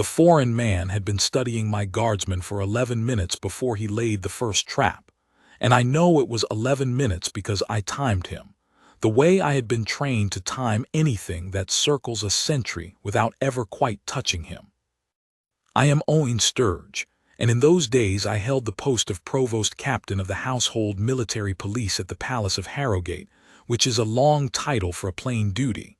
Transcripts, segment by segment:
The foreign man had been studying my guardsman for 11 minutes before he laid the first trap, and I know it was 11 minutes because I timed him, the way I had been trained to time anything that circles a sentry without ever quite touching him. I am Owen Sturge, and in those days I held the post of Provost Captain of the Household Military Police at the Palace of Harrowgate, which is a long title for a plain duty.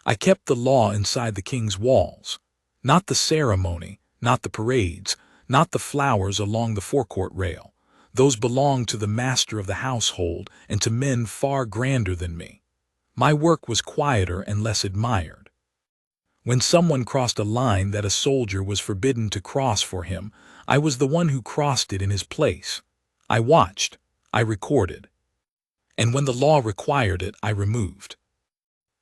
I kept the law inside the king's walls. Not the ceremony, not the parades, not the flowers along the forecourt rail. Those belonged to the master of the household and to men far grander than me. My work was quieter and less admired. When someone crossed a line that a soldier was forbidden to cross for him, I was the one who crossed it in his place. I watched, I recorded. And when the law required it, I removed.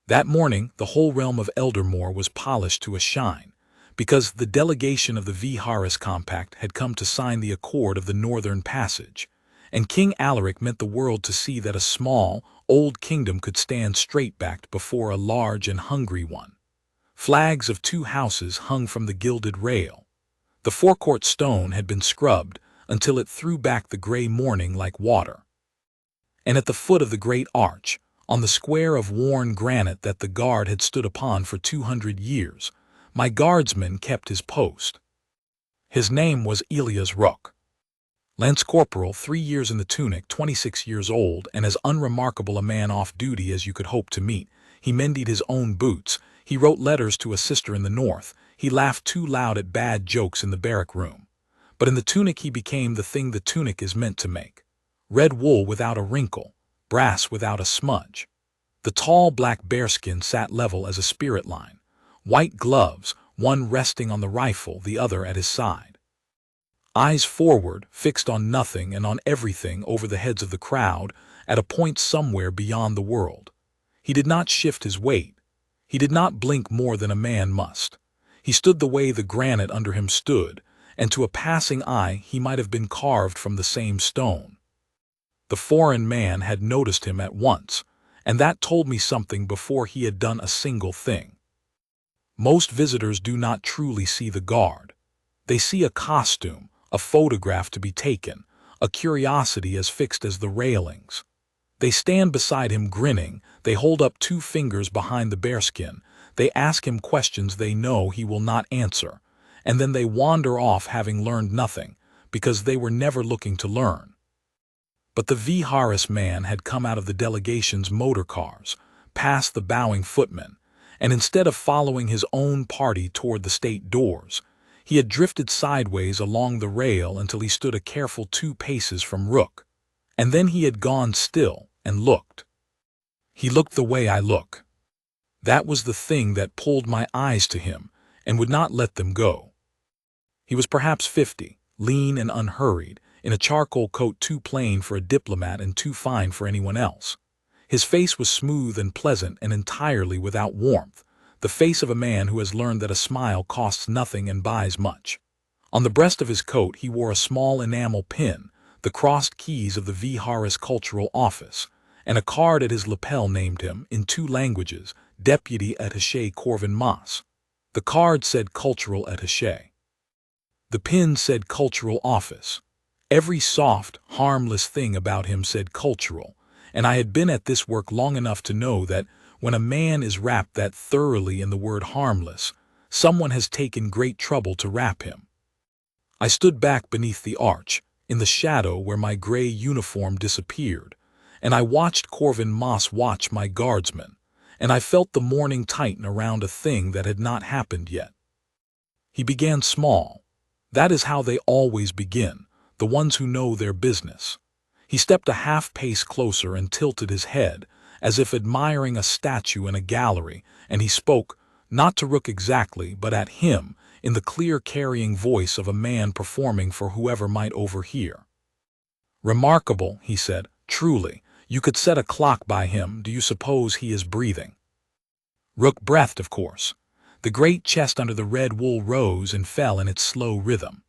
That morning, the whole realm of Eldermoor was polished to a shine, because the delegation of the Harris Compact had come to sign the Accord of the Northern Passage, and King Alaric meant the world to see that a small, old kingdom could stand straight-backed before a large and hungry one. Flags of 2 houses hung from the gilded rail. The forecourt stone had been scrubbed until it threw back the gray morning like water. And at the foot of the great arch, on the square of worn granite that the guard had stood upon for 200 years, my guardsman kept his post. His name was Elias Rook. Lance Corporal, 3 years in the tunic, 26 years old, and as unremarkable a man off duty as you could hope to meet. He mended his own boots, he wrote letters to a sister in the north, he laughed too loud at bad jokes in the barrack room. But in the tunic he became the thing the tunic is meant to make. Red wool without a wrinkle, brass without a smudge. The tall black bearskin sat level as a spirit line. White gloves, one resting on the rifle, the other at his side. Eyes forward, fixed on nothing and on everything over the heads of the crowd, at a point somewhere beyond the world. He did not shift his weight. He did not blink more than a man must. He stood the way the granite under him stood, and to a passing eye he might have been carved from the same stone. The foreign man had noticed him at once, and that told me something before he had done a single thing. Most visitors do not truly see the guard. They see a costume, a photograph to be taken, a curiosity as fixed as the railings. They stand beside him grinning, they hold up 2 fingers behind the bearskin, they ask him questions they know he will not answer, and then they wander off having learned nothing, because they were never looking to learn. But the Harris man had come out of the delegation's motor cars, past the bowing footmen, and instead of following his own party toward the state doors, he had drifted sideways along the rail until he stood a careful 2 paces from Rook. And then he had gone still and looked. He looked the way I look. That was the thing that pulled my eyes to him and would not let them go. He was perhaps 50, lean and unhurried, in a charcoal coat too plain for a diplomat and too fine for anyone else. His face was smooth and pleasant and entirely without warmth, the face of a man who has learned that a smile costs nothing and buys much. On the breast of his coat he wore a small enamel pin, the crossed keys of the Harris Cultural Office, and a card at his lapel named him, in 2 languages, Deputy Attaché Corvin Moss. The card said Cultural Attaché. The pin said Cultural Office. Every soft, harmless thing about him said cultural, and I had been at this work long enough to know that when a man is wrapped that thoroughly in the word harmless, someone has taken great trouble to wrap him. I stood back beneath the arch, in the shadow where my gray uniform disappeared, and I watched Corvin Moss watch my guardsman, and I felt the morning tighten around a thing that had not happened yet. He began small. That is how they always begin, the ones who know their business. He stepped a half-pace closer and tilted his head, as if admiring a statue in a gallery, and he spoke, not to Rook exactly, but at him, in the clear carrying voice of a man performing for whoever might overhear. "Remarkable," he said, "truly. You could set a clock by him. Do you suppose he is breathing?" Rook breathed, of course. The great chest under the red wool rose and fell in its slow rhythm.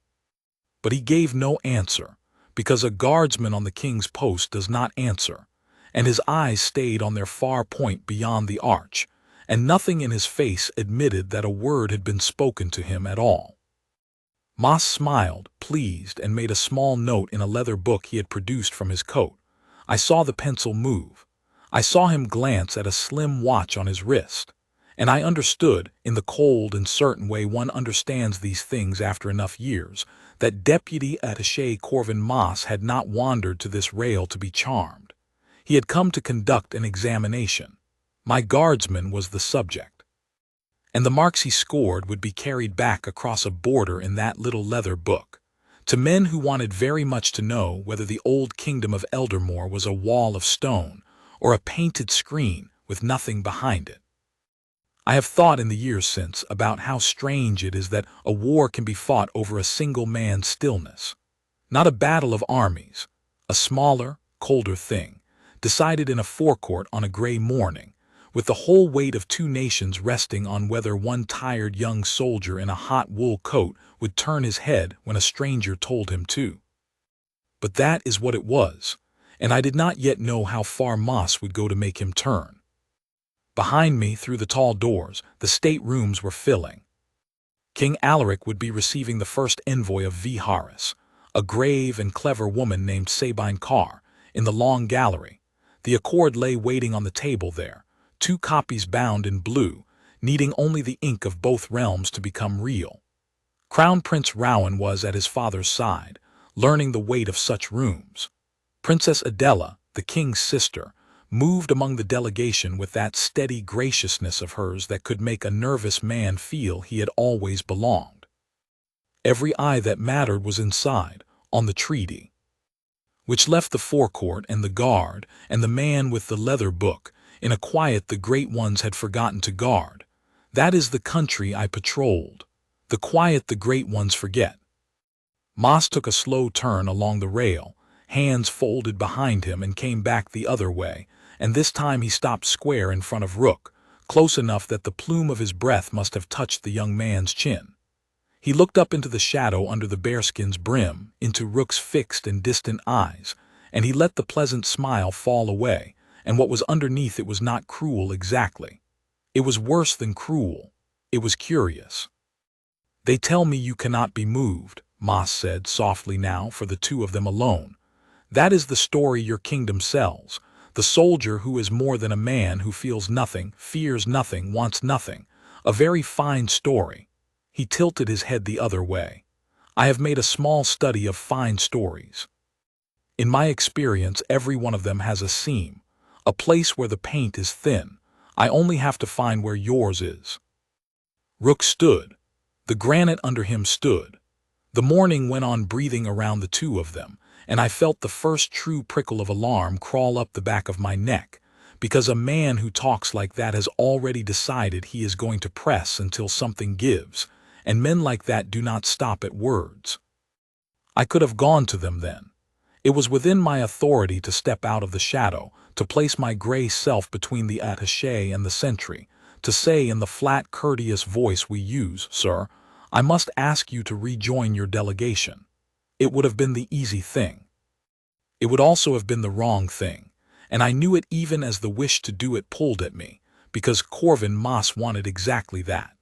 But he gave no answer, because a guardsman on the king's post does not answer, and his eyes stayed on their far point beyond the arch, and nothing in his face admitted that a word had been spoken to him at all. Moss smiled, pleased, and made a small note in a leather book he had produced from his coat. I saw the pencil move. I saw him glance at a slim watch on his wrist. And I understood, in the cold and certain way one understands these things after enough years, that Deputy Attaché Corvin Moss had not wandered to this rail to be charmed. He had come to conduct an examination. My guardsman was the subject. And the marks he scored would be carried back across a border in that little leather book, to men who wanted very much to know whether the old Kingdom of Eldermoor was a wall of stone or a painted screen with nothing behind it. I have thought in the years since about how strange it is that a war can be fought over a single man's stillness. Not a battle of armies, a smaller, colder thing, decided in a forecourt on a gray morning, with the whole weight of two nations resting on whether one tired young soldier in a hot wool coat would turn his head when a stranger told him to. But that is what it was, and I did not yet know how far Moss would go to make him turn. Behind me, through the tall doors, the state-rooms were filling. King Alaric would be receiving the first envoy of Viharis, a grave and clever woman named Sabine Carr, in the long gallery. The accord lay waiting on the table there, 2 copies bound in blue, needing only the ink of both realms to become real. Crown Prince Rowan was at his father's side, learning the weight of such rooms. Princess Adela, the king's sister, moved among the delegation with that steady graciousness of hers that could make a nervous man feel he had always belonged. Every eye that mattered was inside, on the treaty, which left the forecourt and the guard and the man with the leather book in a quiet the great ones had forgotten to guard. That is the country I patrolled, the quiet the great ones forget. Moss took a slow turn along the rail, hands folded behind him, and came back the other way, and this time he stopped square in front of Rook, close enough that the plume of his breath must have touched the young man's chin. He looked up into the shadow under the bearskin's brim, into Rook's fixed and distant eyes, and he let the pleasant smile fall away, and what was underneath it was not cruel exactly. It was worse than cruel. It was curious. "They tell me you cannot be moved," Moss said softly now for the two of them alone. "That is the story your kingdom sells. The soldier who is more than a man, who feels nothing, fears nothing, wants nothing. A very fine story." He tilted his head the other way. "I have made a small study of fine stories. In my experience, every one of them has a seam, a place where the paint is thin. I only have to find where yours is." Rook stood. The granite under him stood. The morning went on breathing around the two of them, and I felt the first true prickle of alarm crawl up the back of my neck, because a man who talks like that has already decided he is going to press until something gives, and men like that do not stop at words. I could have gone to them then. It was within my authority to step out of the shadow, to place my gray self between the attaché and the sentry, to say in the flat, courteous voice we use, "Sir, I must ask you to rejoin your delegation." It would have been the easy thing. It would also have been the wrong thing, and I knew it even as the wish to do it pulled at me, because Corvin Moss wanted exactly that.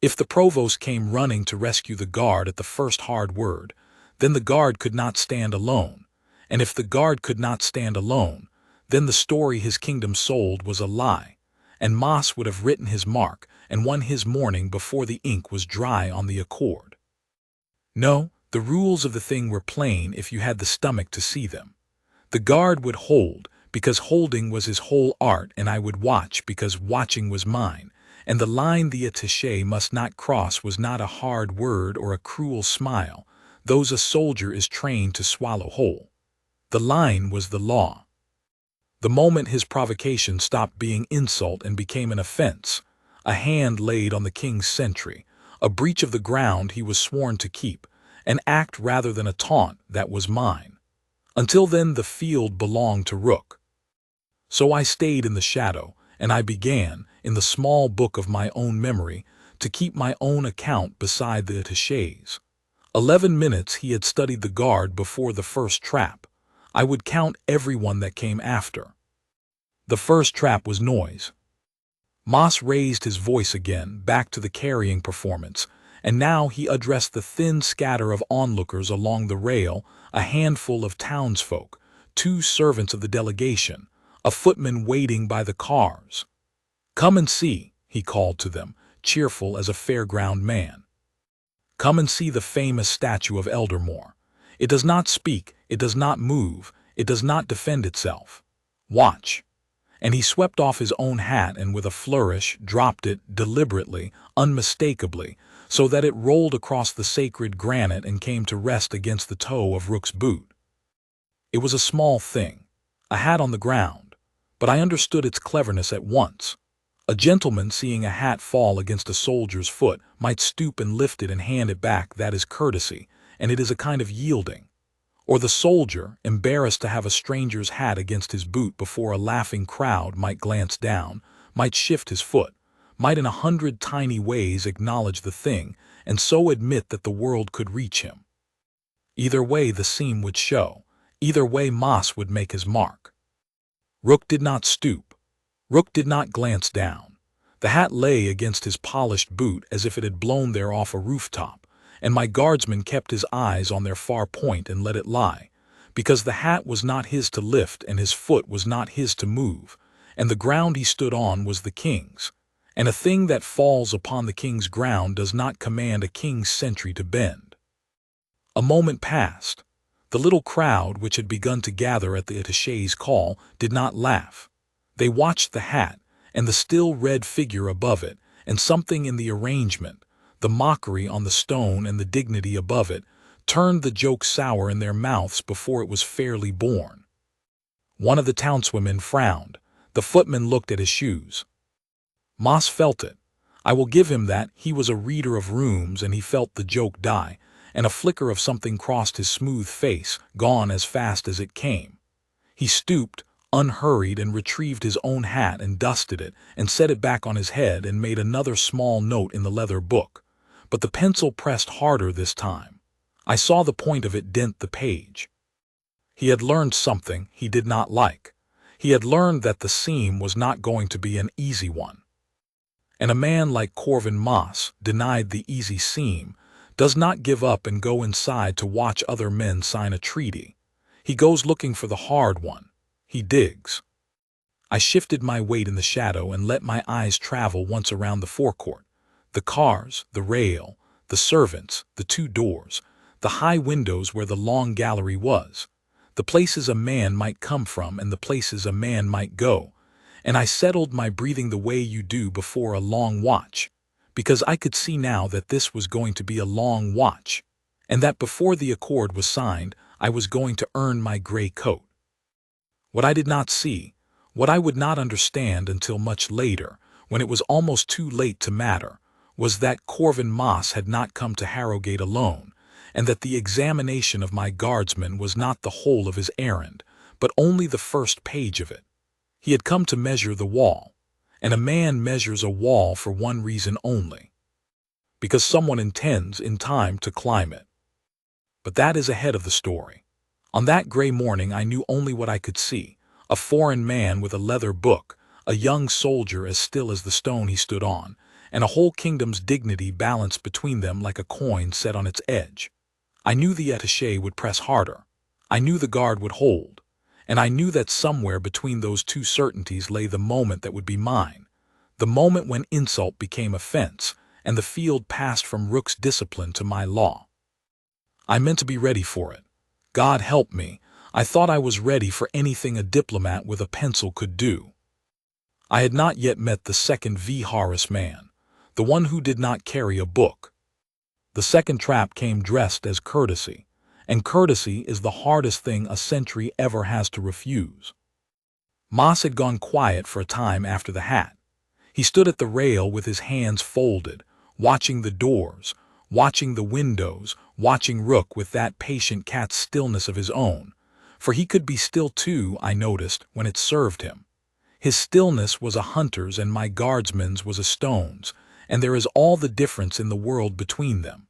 If the provost came running to rescue the guard at the first hard word, then the guard could not stand alone, and if the guard could not stand alone, then the story his kingdom sold was a lie, and Moss would have written his mark and won his morning before the ink was dry on the accord. No, the rules of the thing were plain if you had the stomach to see them. The guard would hold, because holding was his whole art, and I would watch, because watching was mine, and the line the attaché must not cross was not a hard word or a cruel smile, those a soldier is trained to swallow whole. The line was the law. The moment his provocation stopped being insult and became an offense, a hand laid on the king's sentry, a breach of the ground he was sworn to keep, an act rather than a taunt, that was mine. Until then the field belonged to Rook. So I stayed in the shadow, and I began, in the small book of my own memory, to keep my own account beside the attaché's. 11 minutes he had studied the guard before the first trap. I would count everyone that came after. The first trap was noise. Moss raised his voice again, back to the carrying performance, and now he addressed the thin scatter of onlookers along the rail, a handful of townsfolk, 2 servants of the delegation, a footman waiting by the cars. "Come and see," he called to them, cheerful as a fairground man. "Come and see the famous statue of Eldermoor. It does not speak, it does not move, it does not defend itself. Watch." And he swept off his own hat and with a flourish dropped it deliberately, unmistakably, so that it rolled across the sacred granite and came to rest against the toe of Rook's boot. It was a small thing, a hat on the ground, but I understood its cleverness at once. A gentleman seeing a hat fall against a soldier's foot might stoop and lift it and hand it back. That is courtesy, and it is a kind of yielding. Or the soldier, embarrassed to have a stranger's hat against his boot before a laughing crowd, might glance down, might shift his foot, might in 100 tiny ways acknowledge the thing, and so admit that the world could reach him. Either way the seam would show, either way Moss would make his mark. Rook did not stoop. Rook did not glance down. The hat lay against his polished boot as if it had blown there off a rooftop, and my guardsman kept his eyes on their far point and let it lie, because the hat was not his to lift and his foot was not his to move, and the ground he stood on was the king's, and a thing that falls upon the king's ground does not command a king's sentry to bend. A moment passed. The little crowd, which had begun to gather at the attaché's call, did not laugh. They watched the hat, and the still red figure above it, and something in the arrangement, the mockery on the stone and the dignity above it, turned the joke sour in their mouths before it was fairly born. One of the townswomen frowned. The footman looked at his shoes. Moss felt it. I will give him that. He was a reader of rooms, and he felt the joke die, and a flicker of something crossed his smooth face, gone as fast as it came. He stooped, unhurried, and retrieved his own hat and dusted it and set it back on his head and made another small note in the leather book. But the pencil pressed harder this time. I saw the point of it dent the page. He had learned something he did not like. He had learned that the seam was not going to be an easy one. And a man like Corvin Moss, denied the easy seam, does not give up and go inside to watch other men sign a treaty. He goes looking for the hard one. He digs. I shifted my weight in the shadow and let my eyes travel once around the forecourt. The cars, the rail, the servants, the 2 doors, the high windows where the long gallery was, the places a man might come from and the places a man might go, and I settled my breathing the way you do before a long watch, because I could see now that this was going to be a long watch, and that before the accord was signed I was going to earn my gray coat. What I did not see, what I would not understand until much later, when it was almost too late to matter, was that Corvin Moss had not come to Harrowgate alone, and that the examination of my guardsman was not the whole of his errand, but only the first page of it. He had come to measure the wall, and a man measures a wall for one reason only, because someone intends in time to climb it. But that is ahead of the story. On that gray morning I knew only what I could see, a foreign man with a leather book, a young soldier as still as the stone he stood on, and a whole kingdom's dignity balanced between them like a coin set on its edge. I knew the attaché would press harder. I knew the guard would hold. And I knew that somewhere between those 2 certainties lay the moment that would be mine, the moment when insult became offense, and the field passed from Rook's discipline to my law. I meant to be ready for it. God help me, I thought I was ready for anything a diplomat with a pencil could do. I had not yet met the second V. Horace man, the one who did not carry a book. The second trap came dressed as courtesy, and courtesy is the hardest thing a sentry ever has to refuse. Moss had gone quiet for a time after the hat. He stood at the rail with his hands folded, watching the doors, watching the windows, watching Rook with that patient cat's stillness of his own, for he could be still too, I noticed, when it served him. His stillness was a hunter's and my guardsman's was a stone's, and there is all the difference in the world between them.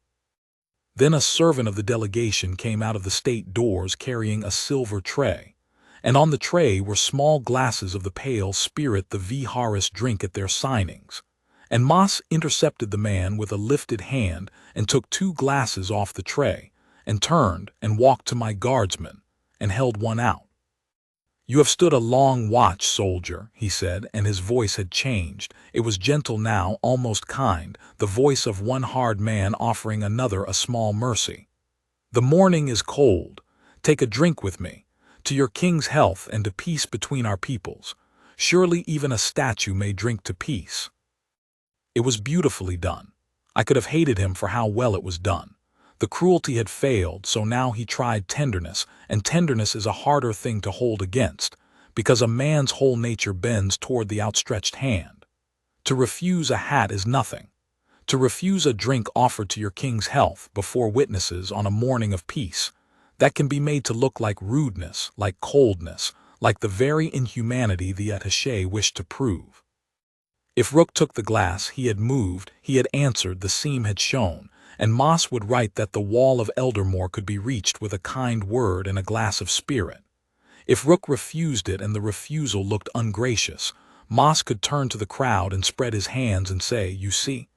Then a servant of the delegation came out of the state doors carrying a silver tray, and on the tray were small glasses of the pale spirit the V. Horace drink at their signings, And Moss intercepted the man with a lifted hand and took 2 glasses off the tray, and turned and walked to my guardsman, and held one out. "You have stood a long watch, soldier," he said, and his voice had changed. It was gentle now, almost kind, the voice of one hard man offering another a small mercy. "The morning is cold. Take a drink with me, to your king's health and to peace between our peoples. Surely even a statue may drink to peace." It was beautifully done. I could have hated him for how well it was done. The cruelty had failed, so now he tried tenderness, and tenderness is a harder thing to hold against, because a man's whole nature bends toward the outstretched hand. To refuse a hat is nothing. To refuse a drink offered to your king's health before witnesses on a morning of peace, that can be made to look like rudeness, like coldness, like the very inhumanity the attaché wished to prove. If Rook took the glass, he had moved, he had answered, the seam had shown, and Moss would write that the wall of Eldermoor could be reached with a kind word and a glass of spirit. If Rook refused it and the refusal looked ungracious, Moss could turn to the crowd and spread his hands and say, "You see,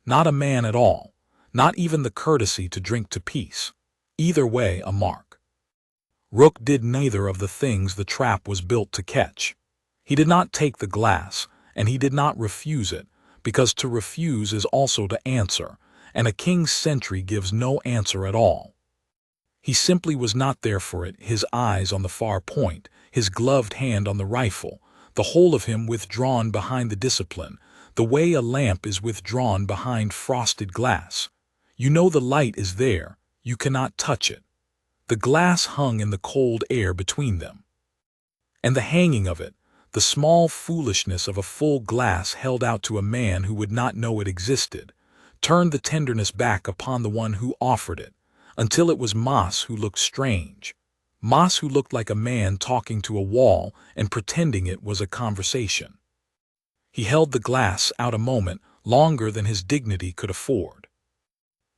not a man at all, not even the courtesy to drink to peace. Either way, a mark." Rook did neither of the things the trap was built to catch. He did not take the glass, and he did not refuse it, because to refuse is also to answer, and a king's sentry gives no answer at all. He simply was not there for it, his eyes on the far point, his gloved hand on the rifle, the whole of him withdrawn behind the discipline, the way a lamp is withdrawn behind frosted glass. You know the light is there, you cannot touch it. The glass hung in the cold air between them. And the hanging of it, the small foolishness of a full glass held out to a man who would not know it existed, turned the tenderness back upon the one who offered it, until it was Moss who looked strange. Moss who looked like a man talking to a wall and pretending it was a conversation. He held the glass out a moment, longer than his dignity could afford.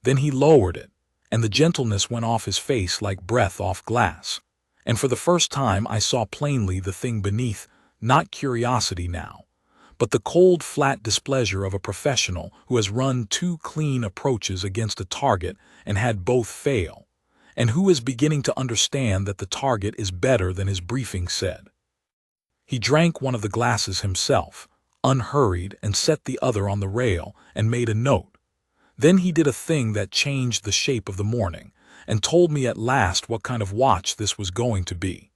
Then he lowered it, and the gentleness went off his face like breath off glass. And for the first time I saw plainly the thing beneath, not curiosity now, but the cold, flat displeasure of a professional who has run 2 clean approaches against a target and had both fail, and who is beginning to understand that the target is better than his briefing said. He drank one of the glasses himself, unhurried, and set the other on the rail and made a note. Then he did a thing that changed the shape of the morning, and told me at last what kind of watch this was going to be.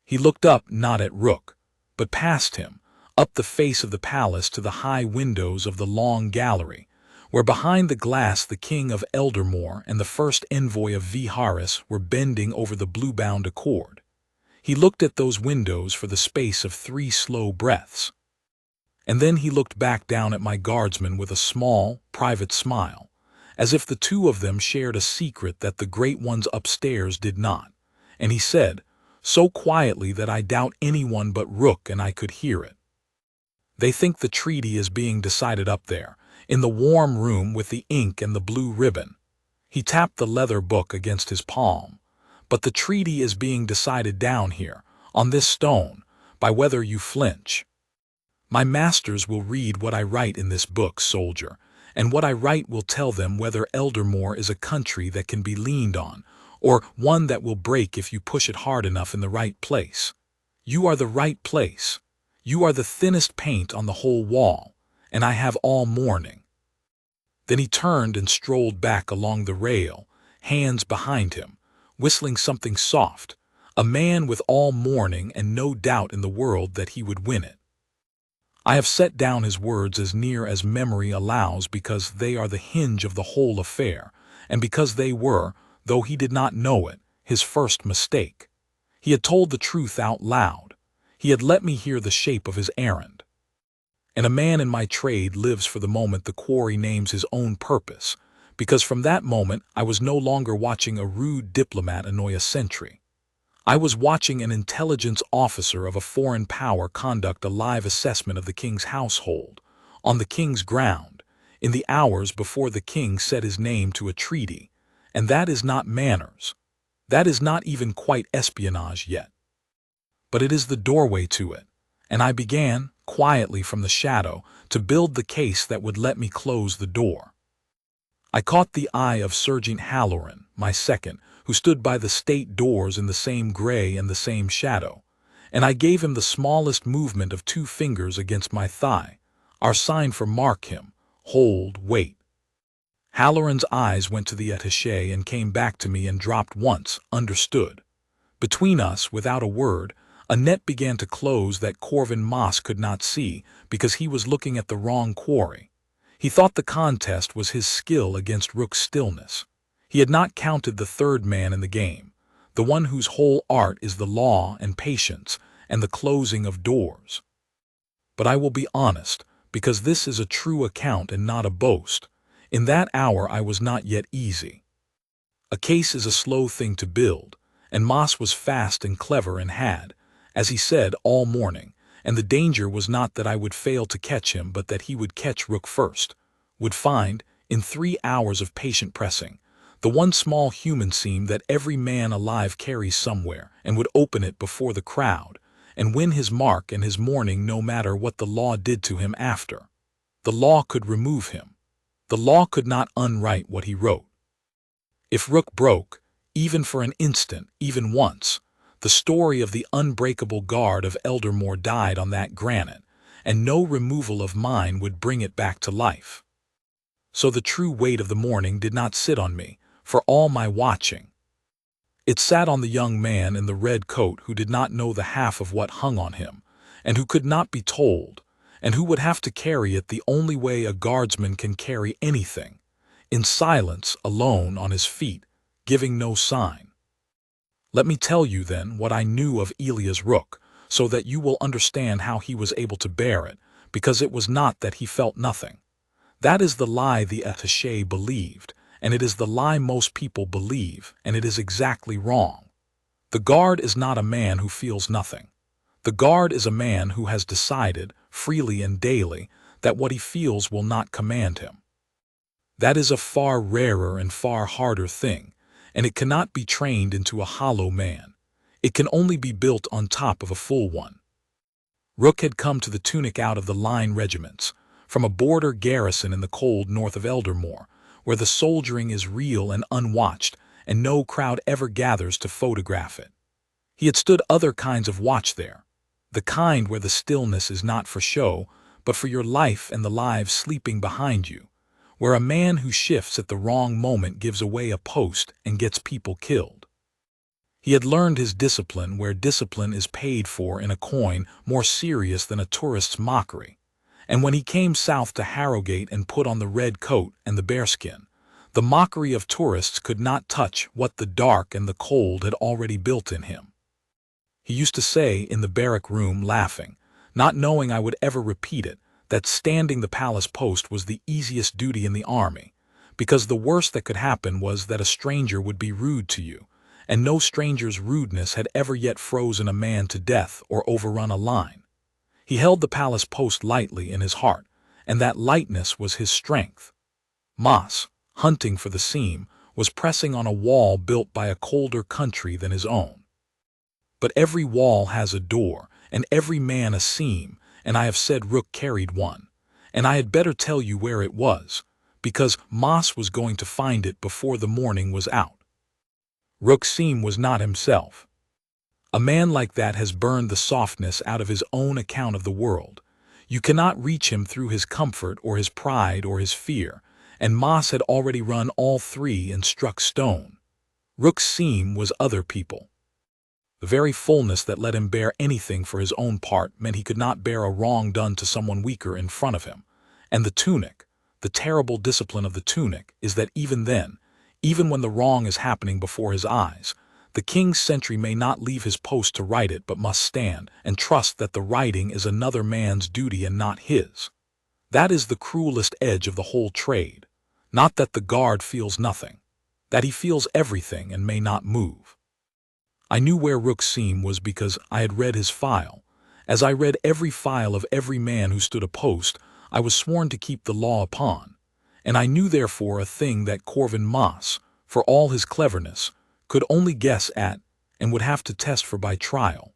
He looked up, not at Rook, but past him, up the face of the palace to the high windows of the long gallery, where behind the glass the King of Eldermoor and the first envoy of Viharis were bending over the blue-bound accord. He looked at those windows for the space of 3 slow breaths. And then he looked back down at my guardsman with a small, private smile, as if the 2 of them shared a secret that the great ones upstairs did not, and he said, so quietly that I doubt anyone but Rook and I could hear it, "They think the treaty is being decided up there, in the warm room with the ink and the blue ribbon." He tapped the leather book against his palm. "But the treaty is being decided down here, on this stone, by whether you flinch. My masters will read what I write in this book, soldier, and what I write will tell them whether Eldermoor is a country that can be leaned on, or one that will break if you push it hard enough in the right place. You are the right place. You are the thinnest paint on the whole wall, and I have all morning." Then he turned and strolled back along the rail, hands behind him, whistling something soft, a man with all morning and no doubt in the world that he would win it. I have set down his words as near as memory allows because they are the hinge of the whole affair, and because they were, though he did not know it, his first mistake. He had told the truth out loud. He had let me hear the shape of his errand. And a man in my trade lives for the moment the quarry names his own purpose, because from that moment I was no longer watching a rude diplomat annoy a sentry. I was watching an intelligence officer of a foreign power conduct a live assessment of the king's household, on the king's ground, in the hours before the king set his name to a treaty, and that is not manners. That is not even quite espionage yet. But it is the doorway to it, and I began, quietly from the shadow, to build the case that would let me close the door. I caught the eye of Sergeant Halloran, my second, who stood by the state doors in the same gray and the same shadow, and I gave him the smallest movement of 2 fingers against my thigh, our sign for mark him, hold, wait. Halloran's eyes went to the attaché and came back to me and dropped once, understood. Between us, without a word, a net began to close that Corvin Moss could not see because he was looking at the wrong quarry. He thought the contest was his skill against Rook's stillness. He had not counted the third man in the game, the one whose whole art is the law and patience and the closing of doors. But I will be honest, because this is a true account and not a boast. In that hour I was not yet easy. A case is a slow thing to build, and Moss was fast and clever and had, as he said, all morning, and the danger was not that I would fail to catch him but that he would catch Rook first, would find, in 3 hours of patient pressing, the one small human seam that every man alive carries somewhere, and would open it before the crowd, and win his mark and his morning no matter what the law did to him after. The law could remove him. The law could not unwrite what he wrote. If Rook broke, even for an instant, even once, the story of the unbreakable guard of Eldermoor died on that granite, and no removal of mine would bring it back to life. So the true weight of the morning did not sit on me, for all my watching. It sat on the young man in the red coat who did not know the half of what hung on him, and who could not be told, and who would have to carry it the only way a guardsman can carry anything, in silence, alone, on his feet, giving no sign. Let me tell you, then, what I knew of Elias Rook, so that you will understand how he was able to bear it, because it was not that he felt nothing. That is the lie the attaché believed, and it is the lie most people believe, and it is exactly wrong. The guard is not a man who feels nothing. The guard is a man who has decided, freely and daily, that what he feels will not command him. That is a far rarer and far harder thing, and it cannot be trained into a hollow man. It can only be built on top of a full one. Rook had come to the tunic out of the line regiments, from a border garrison in the cold north of Eldermoor, where the soldiering is real and unwatched, and no crowd ever gathers to photograph it. He had stood other kinds of watch there, the kind where the stillness is not for show, but for your life and the lives sleeping behind you, where a man who shifts at the wrong moment gives away a post and gets people killed. He had learned his discipline where discipline is paid for in a coin more serious than a tourist's mockery, and when he came south to Harrowgate and put on the red coat and the bearskin, the mockery of tourists could not touch what the dark and the cold had already built in him. He used to say in the barrack room, laughing, not knowing I would ever repeat it, that standing the palace post was the easiest duty in the army, because the worst that could happen was that a stranger would be rude to you, and no stranger's rudeness had ever yet frozen a man to death or overrun a line. He held the palace post lightly in his heart, and that lightness was his strength. Moss, hunting for the seam, was pressing on a wall built by a colder country than his own. But every wall has a door, and every man a seam, and I have said Rook carried one, and I had better tell you where it was, because Moss was going to find it before the morning was out. Rook's seam was not himself. A man like that has burned the softness out of his own account of the world. You cannot reach him through his comfort or his pride or his fear, and Moss had already run all 3 and struck stone. Rook's seam was other people. The very fullness that let him bear anything for his own part meant he could not bear a wrong done to someone weaker in front of him. And the tunic, the terrible discipline of the tunic, is that even then, even when the wrong is happening before his eyes, the king's sentry may not leave his post to right it but must stand and trust that the righting is another man's duty and not his. That is the cruelest edge of the whole trade. Not that the guard feels nothing, that he feels everything and may not move. I knew where Rook's seam was because I had read his file. As I read every file of every man who stood a post, I was sworn to keep the law upon, and I knew therefore a thing that Corvin Moss, for all his cleverness, could only guess at and would have to test for by trial.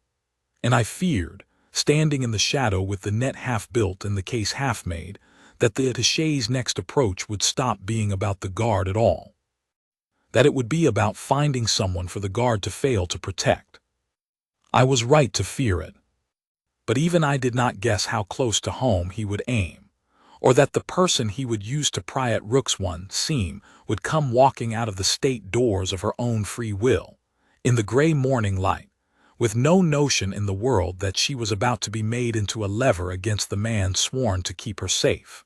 And I feared, standing in the shadow with the net half built and the case half made, that the attaché's next approach would stop being about the guard at all. That it would be about finding someone for the guard to fail to protect. I was right to fear it. But even I did not guess how close to home he would aim, or that the person he would use to pry at Rook's seam would come walking out of the state doors of her own free will, in the gray morning light, with no notion in the world that she was about to be made into a lever against the man sworn to keep her safe.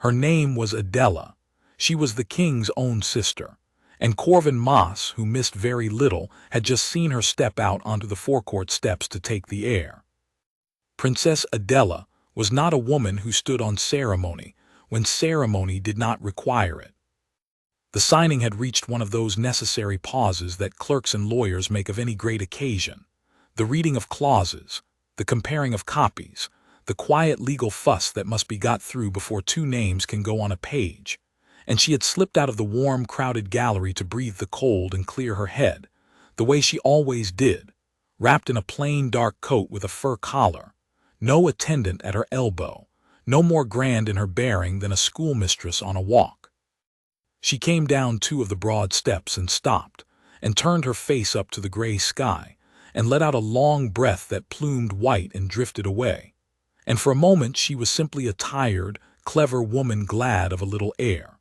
Her name was Adela. She was the king's own sister, and Corvin Moss, who missed very little, had just seen her step out onto the forecourt steps to take the air. Princess Adela was not a woman who stood on ceremony when ceremony did not require it. The signing had reached one of those necessary pauses that clerks and lawyers make of any great occasion, the reading of clauses, the comparing of copies, the quiet legal fuss that must be got through before two names can go on a page, and she had slipped out of the warm, crowded gallery to breathe the cold and clear her head, the way she always did, wrapped in a plain dark coat with a fur collar, no attendant at her elbow, no more grand in her bearing than a schoolmistress on a walk. She came down two of the broad steps and stopped, and turned her face up to the gray sky, and let out a long breath that plumed white and drifted away. And for a moment she was simply a tired, clever woman glad of a little air.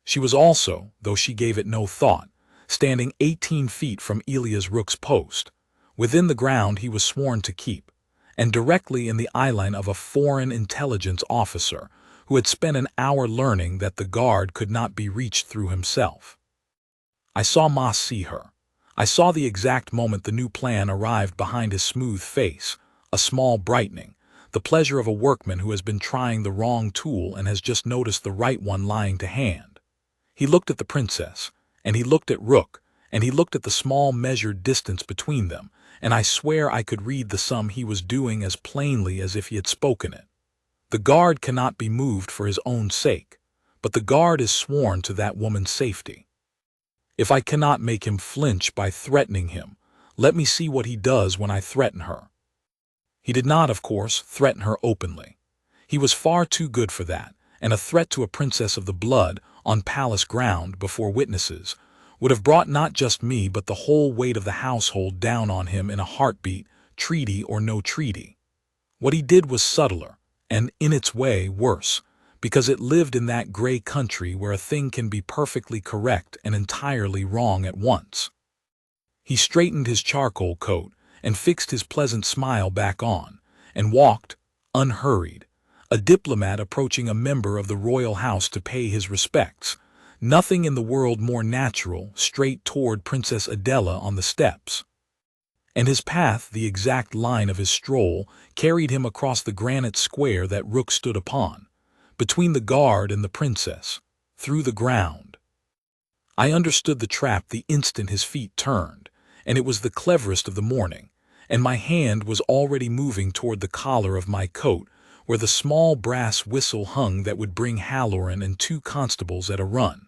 She was also, though she gave it no thought, standing 18 feet from Elias Rook's post, within the ground he was sworn to keep, and directly in the eyeline of a foreign intelligence officer who had spent an hour learning that the guard could not be reached through himself. I saw Moss see her. I saw the exact moment the new plan arrived behind his smooth face, a small brightening, the pleasure of a workman who has been trying the wrong tool and has just noticed the right one lying to hand. He looked at the princess, and he looked at Rook, and he looked at the small measured distance between them, and I swear I could read the sum he was doing as plainly as if he had spoken it. The guard cannot be moved for his own sake, but the guard is sworn to that woman's safety. If I cannot make him flinch by threatening him, let me see what he does when I threaten her. He did not, of course, threaten her openly. He was far too good for that, and a threat to a princess of the blood, on palace ground, before witnesses, would have brought not just me but the whole weight of the household down on him in a heartbeat, treaty or no treaty. What he did was subtler, and in its way worse, because it lived in that gray country where a thing can be perfectly correct and entirely wrong at once. He straightened his charcoal coat and fixed his pleasant smile back on, and walked, unhurried, a diplomat approaching a member of the Royal House to pay his respects, nothing in the world more natural, straight toward Princess Adela on the steps. And his path, the exact line of his stroll, carried him across the granite square that Rook stood upon, between the guard and the princess, through the ground. I understood the trap the instant his feet turned, and it was the cleverest of the morning, and my hand was already moving toward the collar of my coat, where the small brass whistle hung that would bring Halloran and 2 constables at a run.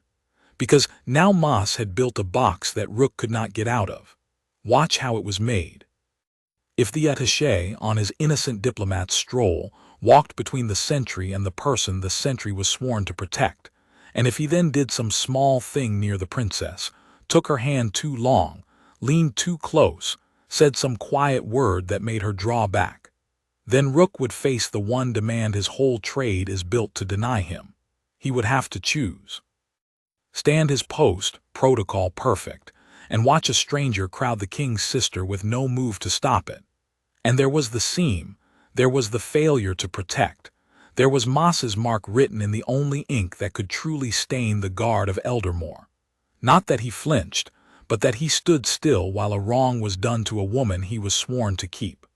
Because now Moss had built a box that Rook could not get out of. Watch how it was made. If the attaché, on his innocent diplomat's stroll, walked between the sentry and the person the sentry was sworn to protect, and if he then did some small thing near the princess, took her hand too long, leaned too close, said some quiet word that made her draw back, then Rook would face the one demand his whole trade is built to deny him. He would have to choose. Stand his post, protocol perfect, and watch a stranger crowd the king's sister with no move to stop it. And there was the seam, there was the failure to protect, there was Moss's mark written in the only ink that could truly stain the guard of Eldermoor. Not that he flinched, but that he stood still while a wrong was done to a woman he was sworn to keep.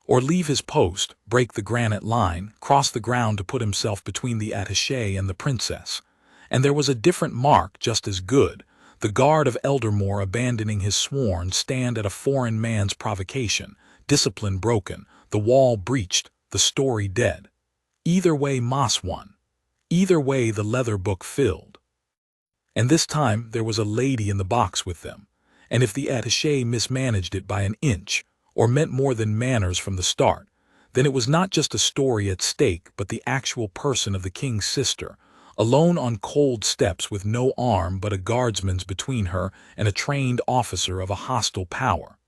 Or leave his post, break the granite line, cross the ground to put himself between the attaché and the princess. And there was a different mark just as good, the guard of Eldermoor abandoning his sworn stand at a foreign man's provocation, discipline broken, the wall breached, the story dead. Either way Moss won. Either way the leather book filled. And this time there was a lady in the box with them, and if the attaché mismanaged it by an inch, or meant more than manners from the start, then it was not just a story at stake but the actual person of the king's sister, alone on cold steps with no arm but a guardsman's between her and a trained officer of a hostile power.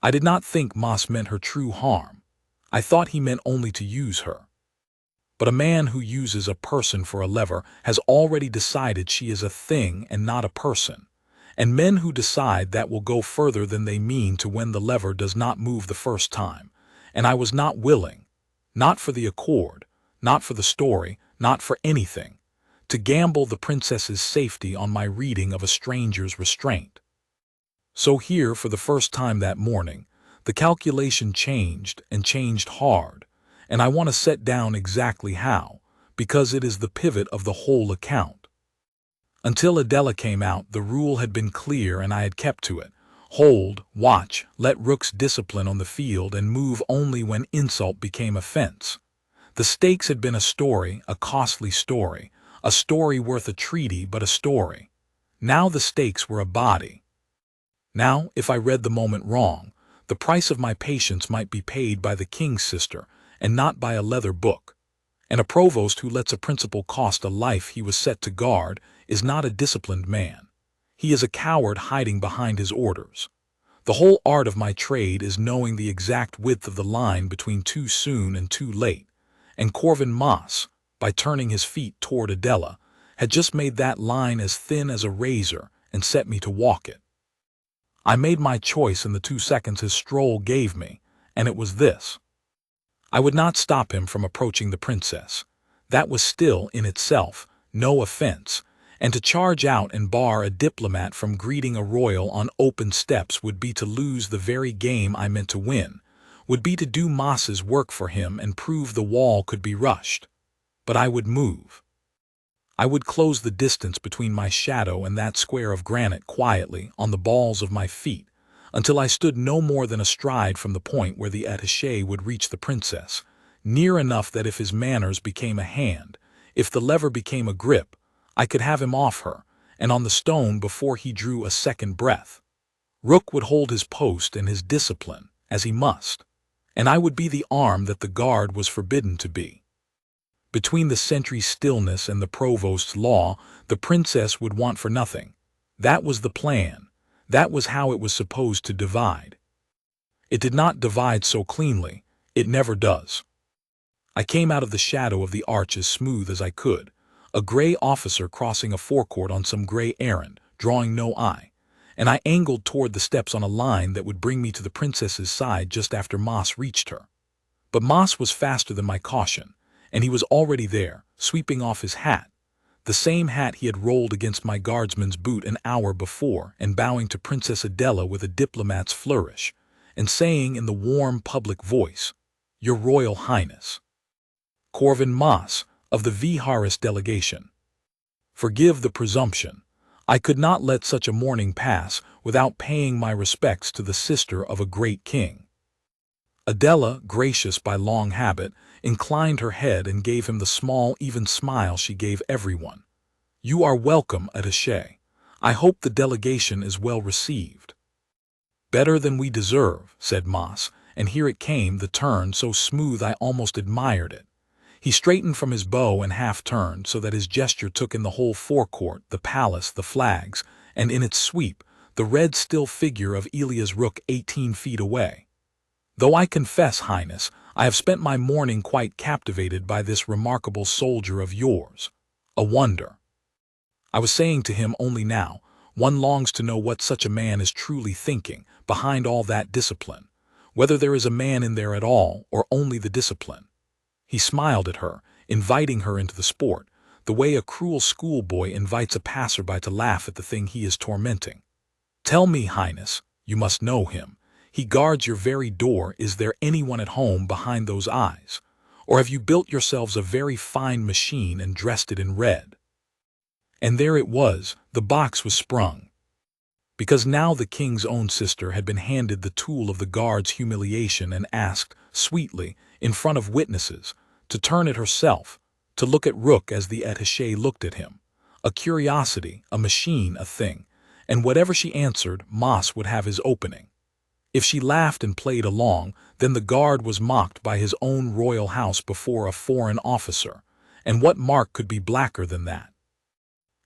I did not think Moss meant her true harm. I thought he meant only to use her. But a man who uses a person for a lever has already decided she is a thing and not a person. And men who decide that will go further than they mean to when the lever does not move the first time. And I was not willing, not for the accord, not for the story, not for anything, to gamble the princess's safety on my reading of a stranger's restraint. So here, for the first time that morning, the calculation changed and changed hard, and I want to set down exactly how, because it is the pivot of the whole account. Until Adela came out, the rule had been clear and I had kept to it. Hold, watch, let rooks discipline on the field and move only when insult became offense. The stakes had been a story, a costly story, a story worth a treaty but a story. Now the stakes were a body. Now, if I read the moment wrong, the price of my patience might be paid by the king's sister and not by a leather book. And a provost who lets a principal cost a life he was set to guard is not a disciplined man. He is a coward hiding behind his orders. The whole art of my trade is knowing the exact width of the line between too soon and too late, and Corvin Moss, by turning his feet toward Adela, had just made that line as thin as a razor and set me to walk it. I made my choice in the 2 seconds his stroll gave me, and it was this. I would not stop him from approaching the princess. That was still, in itself, no offense, and to charge out and bar a diplomat from greeting a royal on open steps would be to lose the very game I meant to win, would be to do Moss's work for him and prove the wall could be rushed. But I would move. I would close the distance between my shadow and that square of granite quietly on the balls of my feet, until I stood no more than a stride from the point where the attaché would reach the princess, near enough that if his manners became a hand, if the lever became a grip, I could have him off her, and on the stone before he drew a second breath. Rook would hold his post and his discipline, as he must, and I would be the arm that the guard was forbidden to be. Between the sentry's stillness and the provost's law, the princess would want for nothing. That was the plan. That was how it was supposed to divide. It did not divide so cleanly. It never does. I came out of the shadow of the arch as smooth as I could, a gray officer crossing a forecourt on some gray errand, drawing no eye, and I angled toward the steps on a line that would bring me to the princess's side just after Moss reached her. But Moss was faster than my caution, and he was already there, sweeping off his hat, the same hat he had rolled against my guardsman's boot an hour before, and bowing to Princess Adela with a diplomat's flourish, and saying in the warm public voice, "Your Royal Highness." Corvin Moss, of the Viharis delegation. Forgive the presumption. I could not let such a morning pass without paying my respects to the sister of a great king. Adela, gracious by long habit, inclined her head and gave him the small, even smile she gave everyone. "You are welcome, attaché. I hope the delegation is well received." "Better than we deserve," said Moss, and here it came, the turn so smooth I almost admired it. He straightened from his bow and half-turned so that his gesture took in the whole forecourt, the palace, the flags, and in its sweep, the red still figure of Elia's rook 18 feet away. "Though I confess, Highness, I have spent my morning quite captivated by this remarkable soldier of yours. A wonder." I was saying to him only now, one longs to know what such a man is truly thinking behind all that discipline, whether there is a man in there at all or only the discipline. He smiled at her, inviting her into the sport, the way a cruel schoolboy invites a passerby to laugh at the thing he is tormenting. "Tell me, Highness, you must know him. He guards your very door. Is there anyone at home behind those eyes? Or have you built yourselves a very fine machine and dressed it in red?" And there it was, the box was sprung. Because now the king's own sister had been handed the tool of the guard's humiliation and asked, sweetly, in front of witnesses, to turn it herself, to look at Rook as the attaché looked at him. A curiosity, a machine, a thing, and whatever she answered, Moss would have his opening. If she laughed and played along, then the guard was mocked by his own royal house before a foreign officer, and what mark could be blacker than that?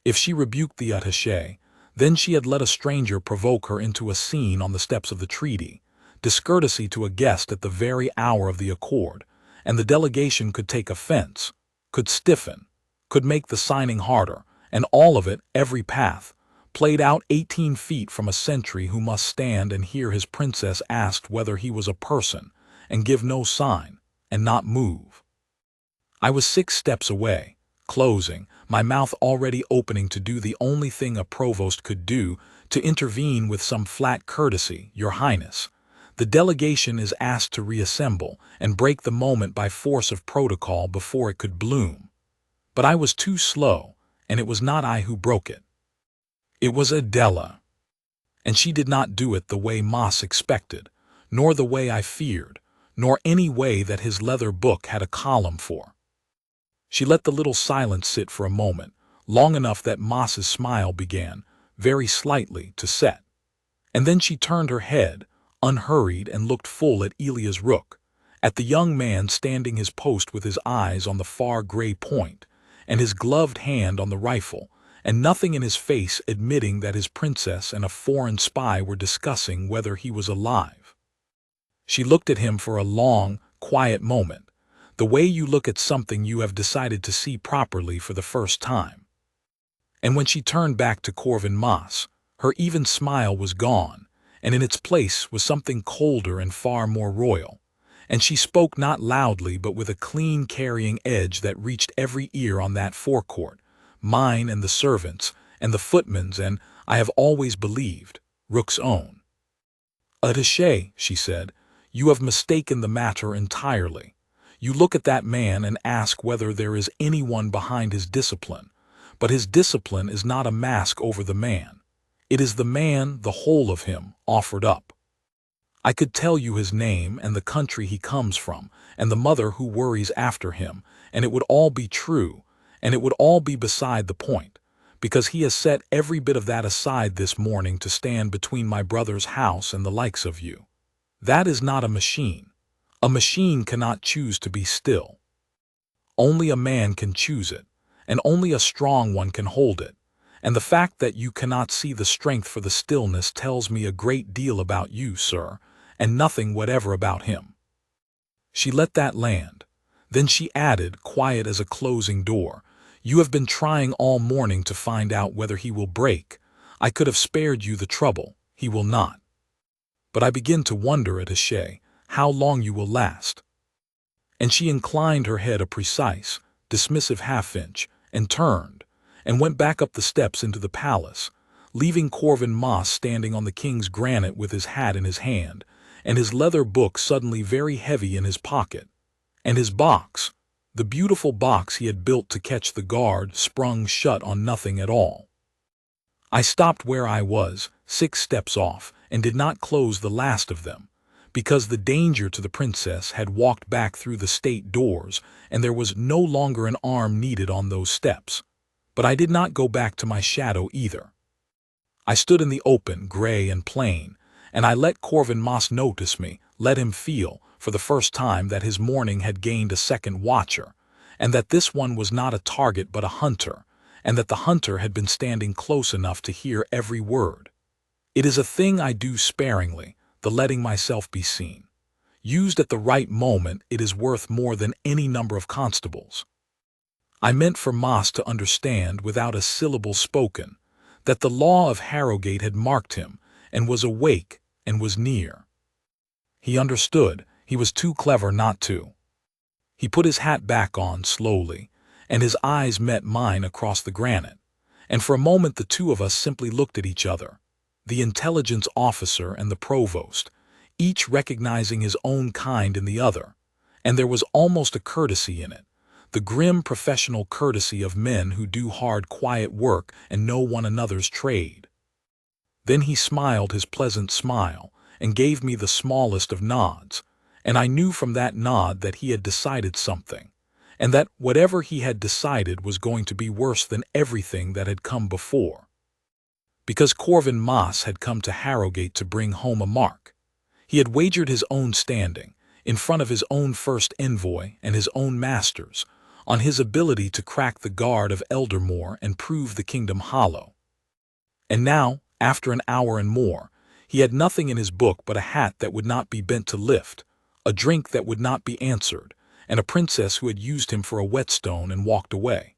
If she rebuked the attaché, then she had let a stranger provoke her into a scene on the steps of the treaty, discourtesy to a guest at the very hour of the accord, and the delegation could take offense, could stiffen, could make the signing harder, and all of it, every path, played out 18 feet from a sentry who must stand and hear his princess asked whether he was a person, and give no sign, and not move. I was 6 steps away, closing, my mouth already opening to do the only thing a provost could do, to intervene with some flat courtesy, Your Highness. The delegation is asked to reassemble and break the moment by force of protocol before it could bloom. But I was too slow, and it was not I who broke it. It was Adela. And she did not do it the way Moss expected, nor the way I feared, nor any way that his leather book had a column for. She let the little silence sit for a moment, long enough that Moss's smile began, very slightly, to set. And then she turned her head, unhurried, and looked full at Elia's rook, at the young man standing his post with his eyes on the far gray point, and his gloved hand on the rifle, and nothing in his face admitting that his princess and a foreign spy were discussing whether he was alive. She looked at him for a long, quiet moment, the way you look at something you have decided to see properly for the first time. And when she turned back to Corvin Moss, her even smile was gone, and in its place was something colder and far more royal, and she spoke not loudly but with a clean carrying edge that reached every ear on that forecourt, mine and the servants, and the footman's, and, I have always believed, Rook's own. "Attaché," she said, "you have mistaken the matter entirely. You look at that man and ask whether there is anyone behind his discipline, but his discipline is not a mask over the man. It is the man, the whole of him, offered up. I could tell you his name and the country he comes from, and the mother who worries after him, and it would all be true, and it would all be beside the point, because he has set every bit of that aside this morning to stand between my brother's house and the likes of you. That is not a machine. A machine cannot choose to be still. Only a man can choose it, and only a strong one can hold it, and the fact that you cannot see the strength for the stillness tells me a great deal about you, sir, and nothing whatever about him." She let that land. Then she added, quiet as a closing door, "You have been trying all morning to find out whether he will break. I could have spared you the trouble. He will not. But I begin to wonder, attaché, how long you will last." And she inclined her head a precise, dismissive half-inch, and turned, and went back up the steps into the palace, leaving Corvin Moss standing on the king's granite with his hat in his hand, and his leather book suddenly very heavy in his pocket, and his box, the beautiful box he had built to catch the guard, sprung shut on nothing at all. I stopped where I was, 6 steps off, and did not close the last of them, because the danger to the princess had walked back through the state doors, and there was no longer an arm needed on those steps. But I did not go back to my shadow either. I stood in the open, gray and plain, and I let Corvin Moss notice me, let him feel, for the first time, that his morning had gained a second watcher, and that this one was not a target but a hunter, and that the hunter had been standing close enough to hear every word. It is a thing I do sparingly, the letting myself be seen. Used at the right moment, it is worth more than any number of constables. I meant for Moss to understand, without a syllable spoken, that the law of Harrowgate had marked him, and was awake, and was near. He understood. He was too clever not to. He put his hat back on slowly, and his eyes met mine across the granite, and for a moment the two of us simply looked at each other, the intelligence officer and the provost, each recognizing his own kind in the other, and there was almost a courtesy in it, the grim professional courtesy of men who do hard, quiet work and know one another's trade. Then he smiled his pleasant smile and gave me the smallest of nods, and I knew from that nod that he had decided something, and that whatever he had decided was going to be worse than everything that had come before. Because Corvin Moss had come to Harrowgate to bring home a mark. He had wagered his own standing, in front of his own first envoy and his own masters, on his ability to crack the guard of Eldermoor and prove the kingdom hollow. And now, after an hour and more, he had nothing in his book but a hat that would not be bent to lift, a drink that would not be answered, and a princess who had used him for a whetstone and walked away.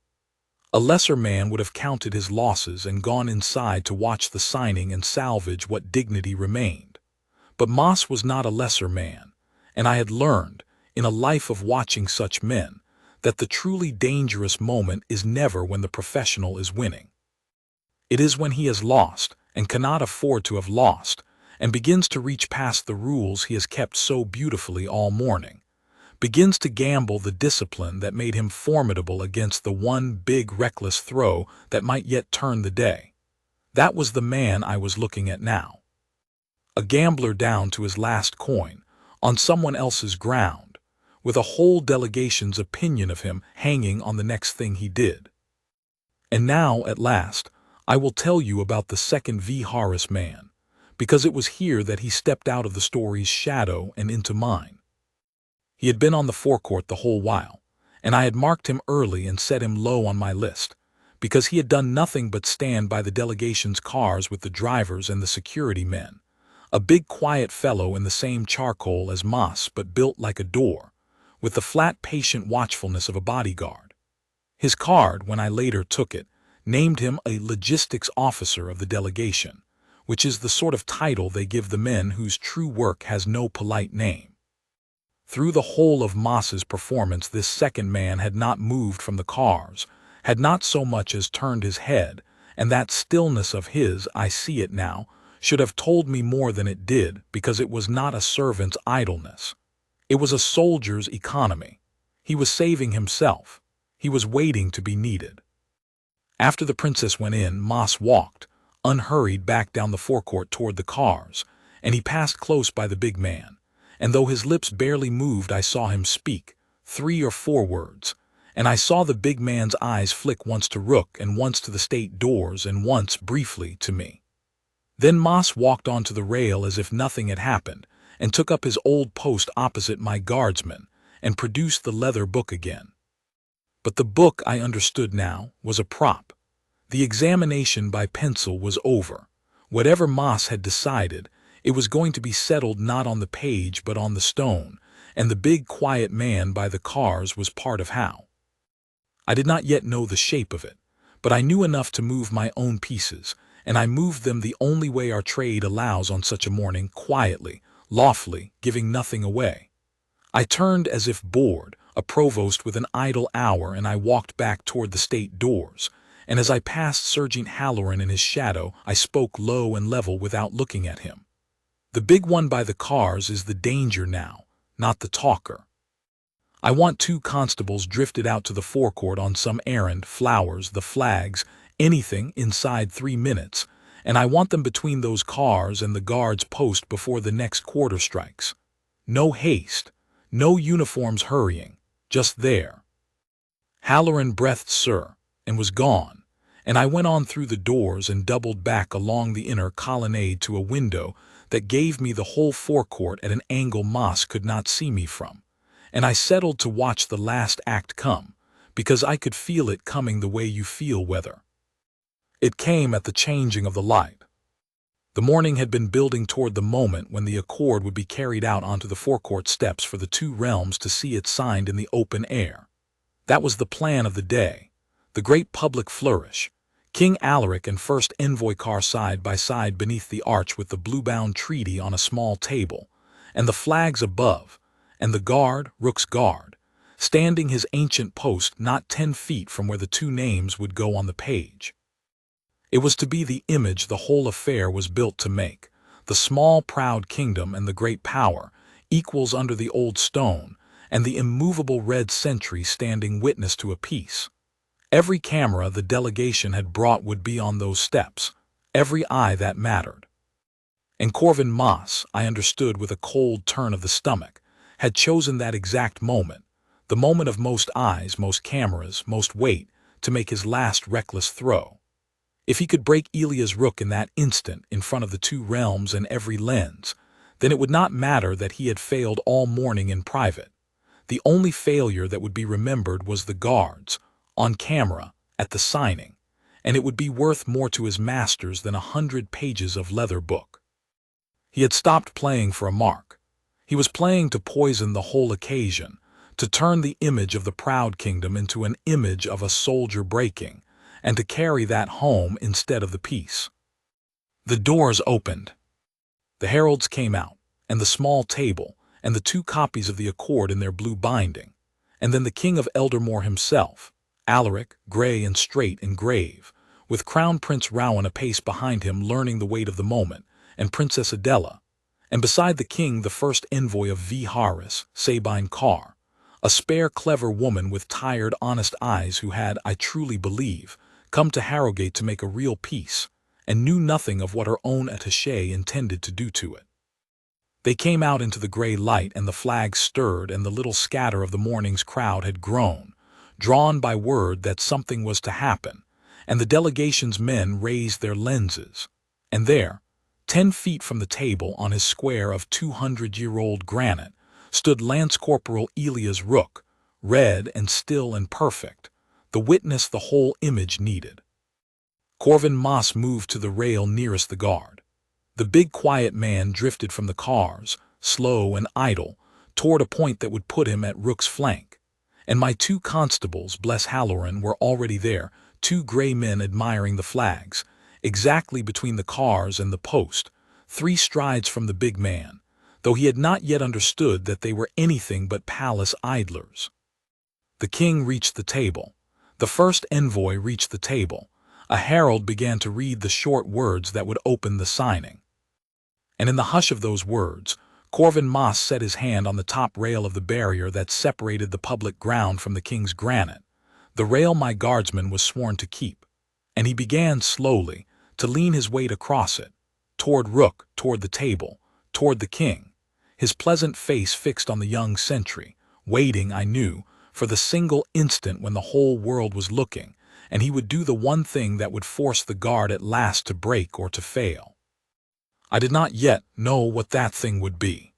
A lesser man would have counted his losses and gone inside to watch the signing and salvage what dignity remained. But Moss was not a lesser man, and I had learned, in a life of watching such men, that the truly dangerous moment is never when the professional is winning. It is when he has lost, and cannot afford to have lost, and begins to reach past the rules he has kept so beautifully all morning, begins to gamble the discipline that made him formidable against the one big reckless throw that might yet turn the day. That was the man I was looking at now. A gambler down to his last coin, on someone else's ground, with a whole delegation's opinion of him hanging on the next thing he did. And now, at last, I will tell you about the second V. Harris man, because it was here that he stepped out of the story's shadow and into mine. He had been on the forecourt the whole while, and I had marked him early and set him low on my list, because he had done nothing but stand by the delegation's cars with the drivers and the security men, a big quiet fellow in the same charcoal as Moss but built like a door, with the flat patient watchfulness of a bodyguard. His card, when I later took it, named him a logistics officer of the delegation, which is the sort of title they give the men whose true work has no polite name. Through the whole of Moss's performance this second man had not moved from the cars, had not so much as turned his head, and that stillness of his, I see it now, should have told me more than it did, because it was not a servant's idleness. It was a soldier's economy. He was saving himself. He was waiting to be needed. After the princess went in, Moss walked, unhurried, back down the forecourt toward the cars, and he passed close by the big man, and though his lips barely moved I saw him speak, 3 or 4 words, and I saw the big man's eyes flick once to Rook and once to the state doors and once, briefly, to me. Then Moss walked onto the rail as if nothing had happened, and took up his old post opposite my guardsman, and produced the leather book again. But the book, I understood now, was a prop. The examination by pencil was over. Whatever Moss had decided, it was going to be settled not on the page but on the stone, and the big quiet man by the cars was part of how. I did not yet know the shape of it, but I knew enough to move my own pieces, and I moved them the only way our trade allows on such a morning, quietly, loftily, giving nothing away. I turned as if bored, a provost with an idle hour, and I walked back toward the state doors, and as I passed Sergeant Halloran in his shadow, I spoke low and level without looking at him. The big one by the cars is the danger now, not the talker. I want 2 constables drifted out to the forecourt on some errand, flowers, the flags, anything, inside 3 minutes, and I want them between those cars and the guard's post before the next quarter strikes. No haste, no uniforms hurrying, just there. Halloran breathed, "Sir," and was gone, and I went on through the doors and doubled back along the inner colonnade to a window that gave me the whole forecourt at an angle Moss could not see me from, and I settled to watch the last act come, because I could feel it coming the way you feel weather. It came at the changing of the light. The morning had been building toward the moment when the accord would be carried out onto the forecourt steps for the 2 realms to see it signed in the open air. That was the plan of the day, the great public flourish, King Alaric and first envoy car side by side beneath the arch with the blue-bound treaty on a small table, and the flags above, and the guard, Rook's guard, standing his ancient post not 10 feet from where the 2 names would go on the page. It was to be the image the whole affair was built to make, the small proud kingdom and the great power, equals under the old stone, and the immovable red sentry standing witness to a peace. Every camera the delegation had brought would be on those steps, every eye that mattered. And Corvin Moss, I understood with a cold turn of the stomach, had chosen that exact moment, the moment of most eyes, most cameras, most weight, to make his last reckless throw. If he could break Elia's Rook in that instant in front of the 2 realms and every lens, Then it would not matter that he had failed all morning in private. The only failure that would be remembered was the guards, on camera, at the signing, and it would be worth more to his masters than 100 pages of leather book. He had stopped playing for a mark. He was playing to poison the whole occasion, to turn the image of the proud kingdom into an image of a soldier breaking, and to carry that home instead of the peace. The doors opened. The heralds came out, and the small table, and the 2 copies of the accord in their blue binding, and then the King of Eldermoor himself, Alaric, grey and straight and grave, with Crown Prince Rowan a pace behind him learning the weight of the moment, and Princess Adela, and beside the king the first envoy of V. Harris, Sabine Carr, a spare clever woman with tired honest eyes who had, I truly believe, come to Harrowgate to make a real peace, and knew nothing of what her own attaché intended to do to it. They came out into the grey light, and the flag stirred, and the little scatter of the morning's crowd had grown, drawn by word that something was to happen, and the delegation's men raised their lenses, and there, 10 feet from the table on his square of 200-year-old granite, stood Lance Corporal Elias Rook, red and still and perfect, the witness the whole image needed. Corvin Moss moved to the rail nearest the guard. The big quiet man drifted from the cars, slow and idle, toward a point that would put him at Rook's flank, and my 2 constables, bless Halloran, were already there, 2 grey men admiring the flags, exactly between the cars and the post, 3 strides from the big man, though he had not yet understood that they were anything but palace idlers. The king reached the table. The first envoy reached the table. A herald began to read the short words that would open the signing. And in the hush of those words, Corvin Moss set his hand on the top rail of the barrier that separated the public ground from the king's granite, the rail my guardsman was sworn to keep, and he began slowly to lean his weight across it, toward Rook, toward the table, toward the king, his pleasant face fixed on the young sentry, waiting, I knew, for the single instant when the whole world was looking, and he would do the one thing that would force the guard at last to break or to fail. I did not yet know what that thing would be.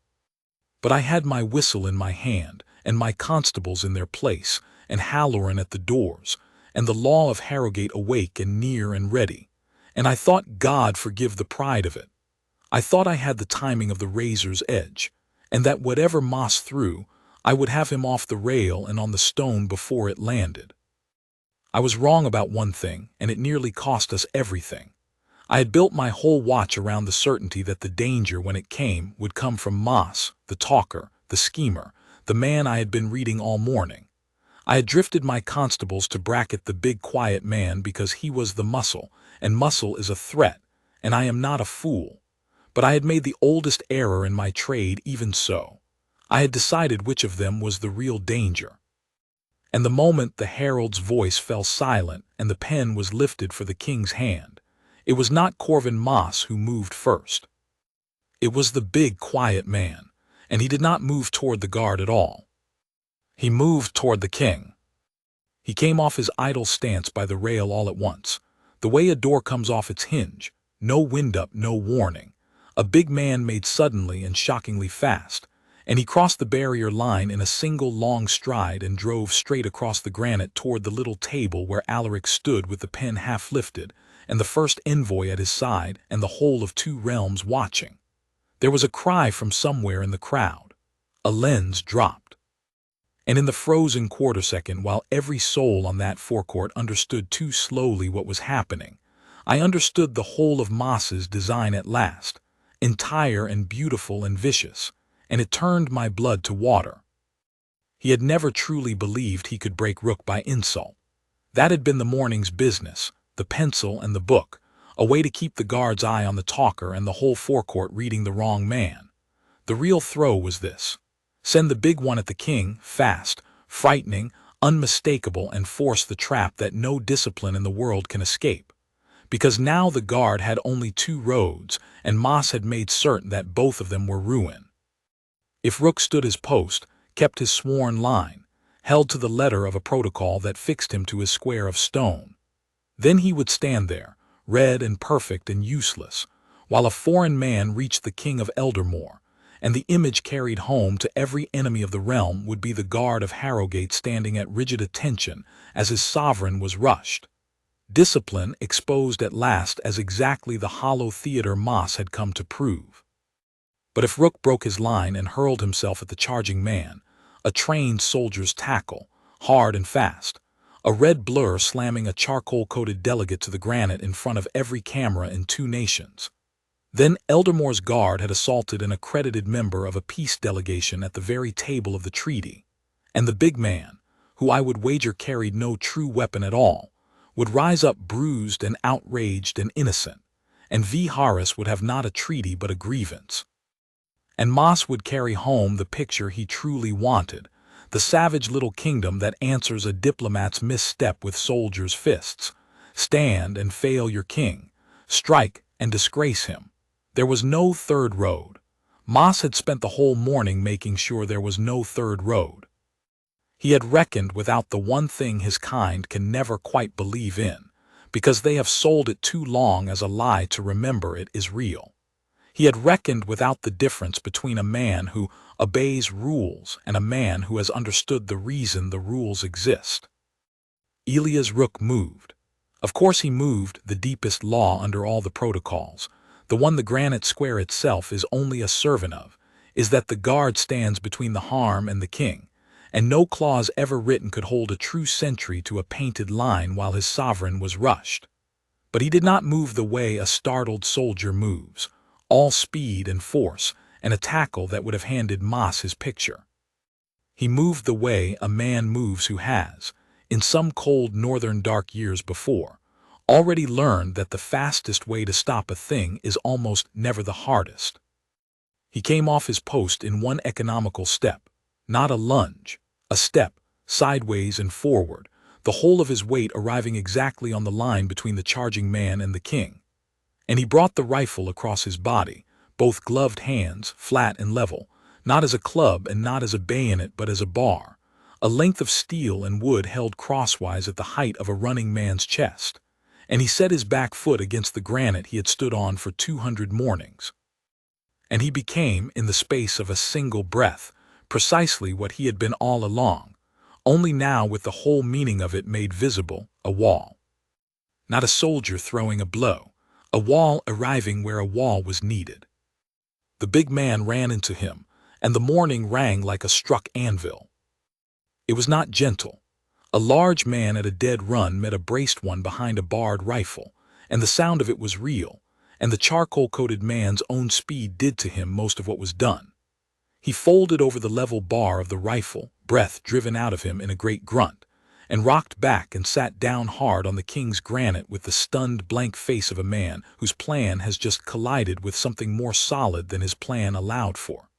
But I had my whistle in my hand, and my constables in their place, and Halloran at the doors, and the law of Harrowgate awake and near and ready, and I thought God forgive the pride of it. I thought I had the timing of the razor's edge, and that whatever Moss threw, I would have him off the rail and on the stone before it landed. I was wrong about one thing, and it nearly cost us everything. I had built my whole watch around the certainty that the danger, when it came, would come from Moss, the talker, the schemer, the man I had been reading all morning. I had drifted my constables to bracket the big quiet man because he was the muscle, and muscle is a threat, and I am not a fool. But I had made the oldest error in my trade even so. I had decided which of them was the real danger. And the moment the herald's voice fell silent and the pen was lifted for the king's hand, it was not Corvin Moss who moved first. It was the big quiet man, and he did not move toward the guard at all. He moved toward the king. He came off his idle stance by the rail all at once, the way a door comes off its hinge, no wind-up, no warning. A big man made suddenly and shockingly fast, and he crossed the barrier line in a single long stride and drove straight across the granite toward the little table where Alaric stood with the pen half lifted, and the first envoy at his side, and the whole of 2 realms watching. There was a cry from somewhere in the crowd. A lens dropped. And in the frozen quarter-second, while every soul on that forecourt understood too slowly what was happening, I understood the whole of Moss's design at last, entire and beautiful and vicious, and it turned my blood to water. He had never truly believed he could break Rook by insult. That had been the morning's business, the pencil and the book, a way to keep the guard's eye on the talker and the whole forecourt reading the wrong man. The real throw was this: send the big one at the king, fast, frightening, unmistakable, and force the trap that no discipline in the world can escape. Because now the guard had only 2 roads, and Moss had made certain that both of them were ruin. If Rook stood his post, kept his sworn line, held to the letter of a protocol that fixed him to his square of stone, then he would stand there, red and perfect and useless, while a foreign man reached the King of Eldermoor, and the image carried home to every enemy of the realm would be the guard of Harrowgate standing at rigid attention as his sovereign was rushed. Discipline exposed at last as exactly the hollow theater Moss had come to prove. But if Rook broke his line and hurled himself at the charging man, a trained soldier's tackle, hard and fast, a red blur slamming a charcoal-coated delegate to the granite in front of every camera in 2 nations. Then Eldermoor's guard had assaulted an accredited member of a peace delegation at the very table of the treaty, and the big man, who I would wager carried no true weapon at all, would rise up bruised and outraged and innocent, and V. Harris would have not a treaty but a grievance. And Moss would carry home the picture he truly wanted, the savage little kingdom that answers a diplomat's misstep with soldiers' fists. Stand and fail your king, strike and disgrace him. There was no third road. Moss had spent the whole morning making sure there was no third road. He had reckoned without the one thing his kind can never quite believe in, because they have sold it too long as a lie to remember it is real. He had reckoned without the difference between a man who obeys rules and a man who has understood the reason the rules exist. Elias Rook moved. Of course he moved the deepest law under all the protocols, the one the granite square itself is only a servant of, is that the guard stands between the harm and the king, and no clause ever written could hold a true sentry to a painted line while his sovereign was rushed. But he did not move the way a startled soldier moves, all speed and force, and a tackle that would have handed Moss his picture. He moved the way a man moves who has, in some cold northern dark years before, already learned that the fastest way to stop a thing is almost never the hardest. He came off his post in one economical step, not a lunge, a step, sideways and forward, the whole of his weight arriving exactly on the line between the charging man and the king. And he brought the rifle across his body, both gloved hands, flat and level, not as a club and not as a bayonet but as a bar, a length of steel and wood held crosswise at the height of a running man's chest, and he set his back foot against the granite he had stood on for 200 mornings. And he became, in the space of a single breath, precisely what he had been all along, only now with the whole meaning of it made visible, a wall. Not a soldier throwing a blow, a wall arriving where a wall was needed. The big man ran into him, and the morning rang like a struck anvil. It was not gentle. A large man at a dead run met a braced one behind a barred rifle, and the sound of it was real, and the charcoal-coated man's own speed did to him most of what was done. He folded over the level bar of the rifle, breath driven out of him in a great grunt, and rocked back and sat down hard on the king's granite with the stunned blank face of a man whose plan has just collided with something more solid than his plan allowed for.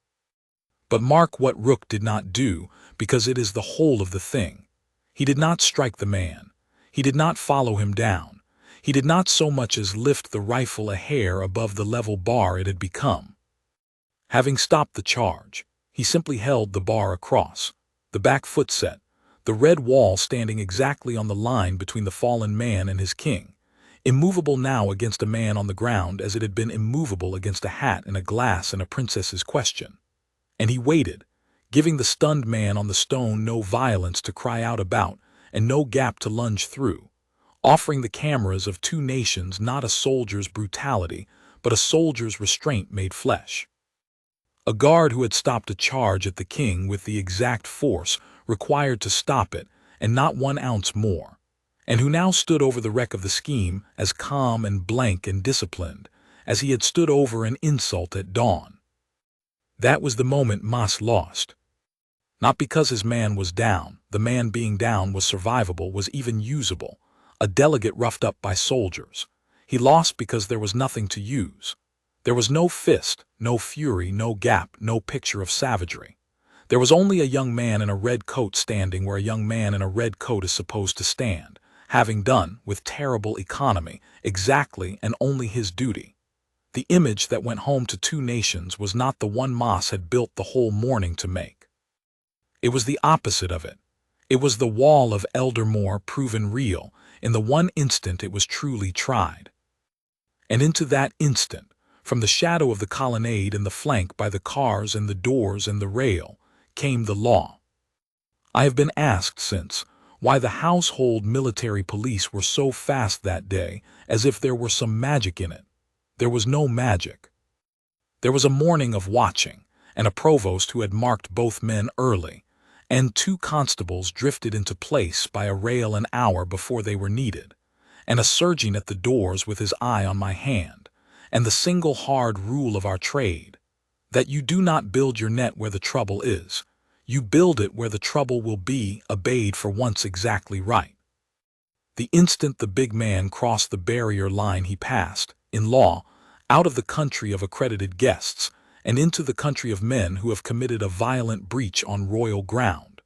But mark what Rook did not do, because it is the whole of the thing. He did not strike the man. He did not follow him down. He did not so much as lift the rifle a hair above the level bar it had become. Having stopped the charge, he simply held the bar across, the back foot set, the red wall standing exactly on the line between the fallen man and his king, immovable now against a man on the ground as it had been immovable against a hat and a glass and a princess's question. And he waited, giving the stunned man on the stone no violence to cry out about and no gap to lunge through, offering the cameras of 2 nations not a soldier's brutality, but a soldier's restraint made flesh. A guard who had stopped a charge at the king with the exact force required to stop it, and not 1 ounce more, and who now stood over the wreck of the scheme as calm and blank and disciplined as he had stood over an insult at dawn. That was the moment Moss lost. Not because his man was down, the man being down was survivable, was even usable, a delegate roughed up by soldiers. He lost because there was nothing to use. There was no fist, no fury, no gap, no picture of savagery. There was only a young man in a red coat standing where a young man in a red coat is supposed to stand, having done, with terrible economy, exactly and only his duty. The image that went home to 2 nations was not the one Moss had built the whole morning to make. It was the opposite of it. It was the wall of Eldermoor proven real in the one instant it was truly tried. And into that instant, From the shadow of the colonnade and the flank by the cars and the doors and the rail, came the law. I have been asked since why the household military police were so fast that day, as if there were some magic in it. There was no magic. There was a morning of watching, and a provost who had marked both men early, and 2 constables drifted into place by a rail an hour before they were needed, and a surgeon at the doors with his eye on my hand, and the single hard rule of our trade, that you do not build your net where the trouble is, you build it where the trouble will be, obeyed for once exactly right. The instant the big man crossed the barrier line he passed, in law, out of the country of accredited guests, and into the country of men who have committed a violent breach on royal ground,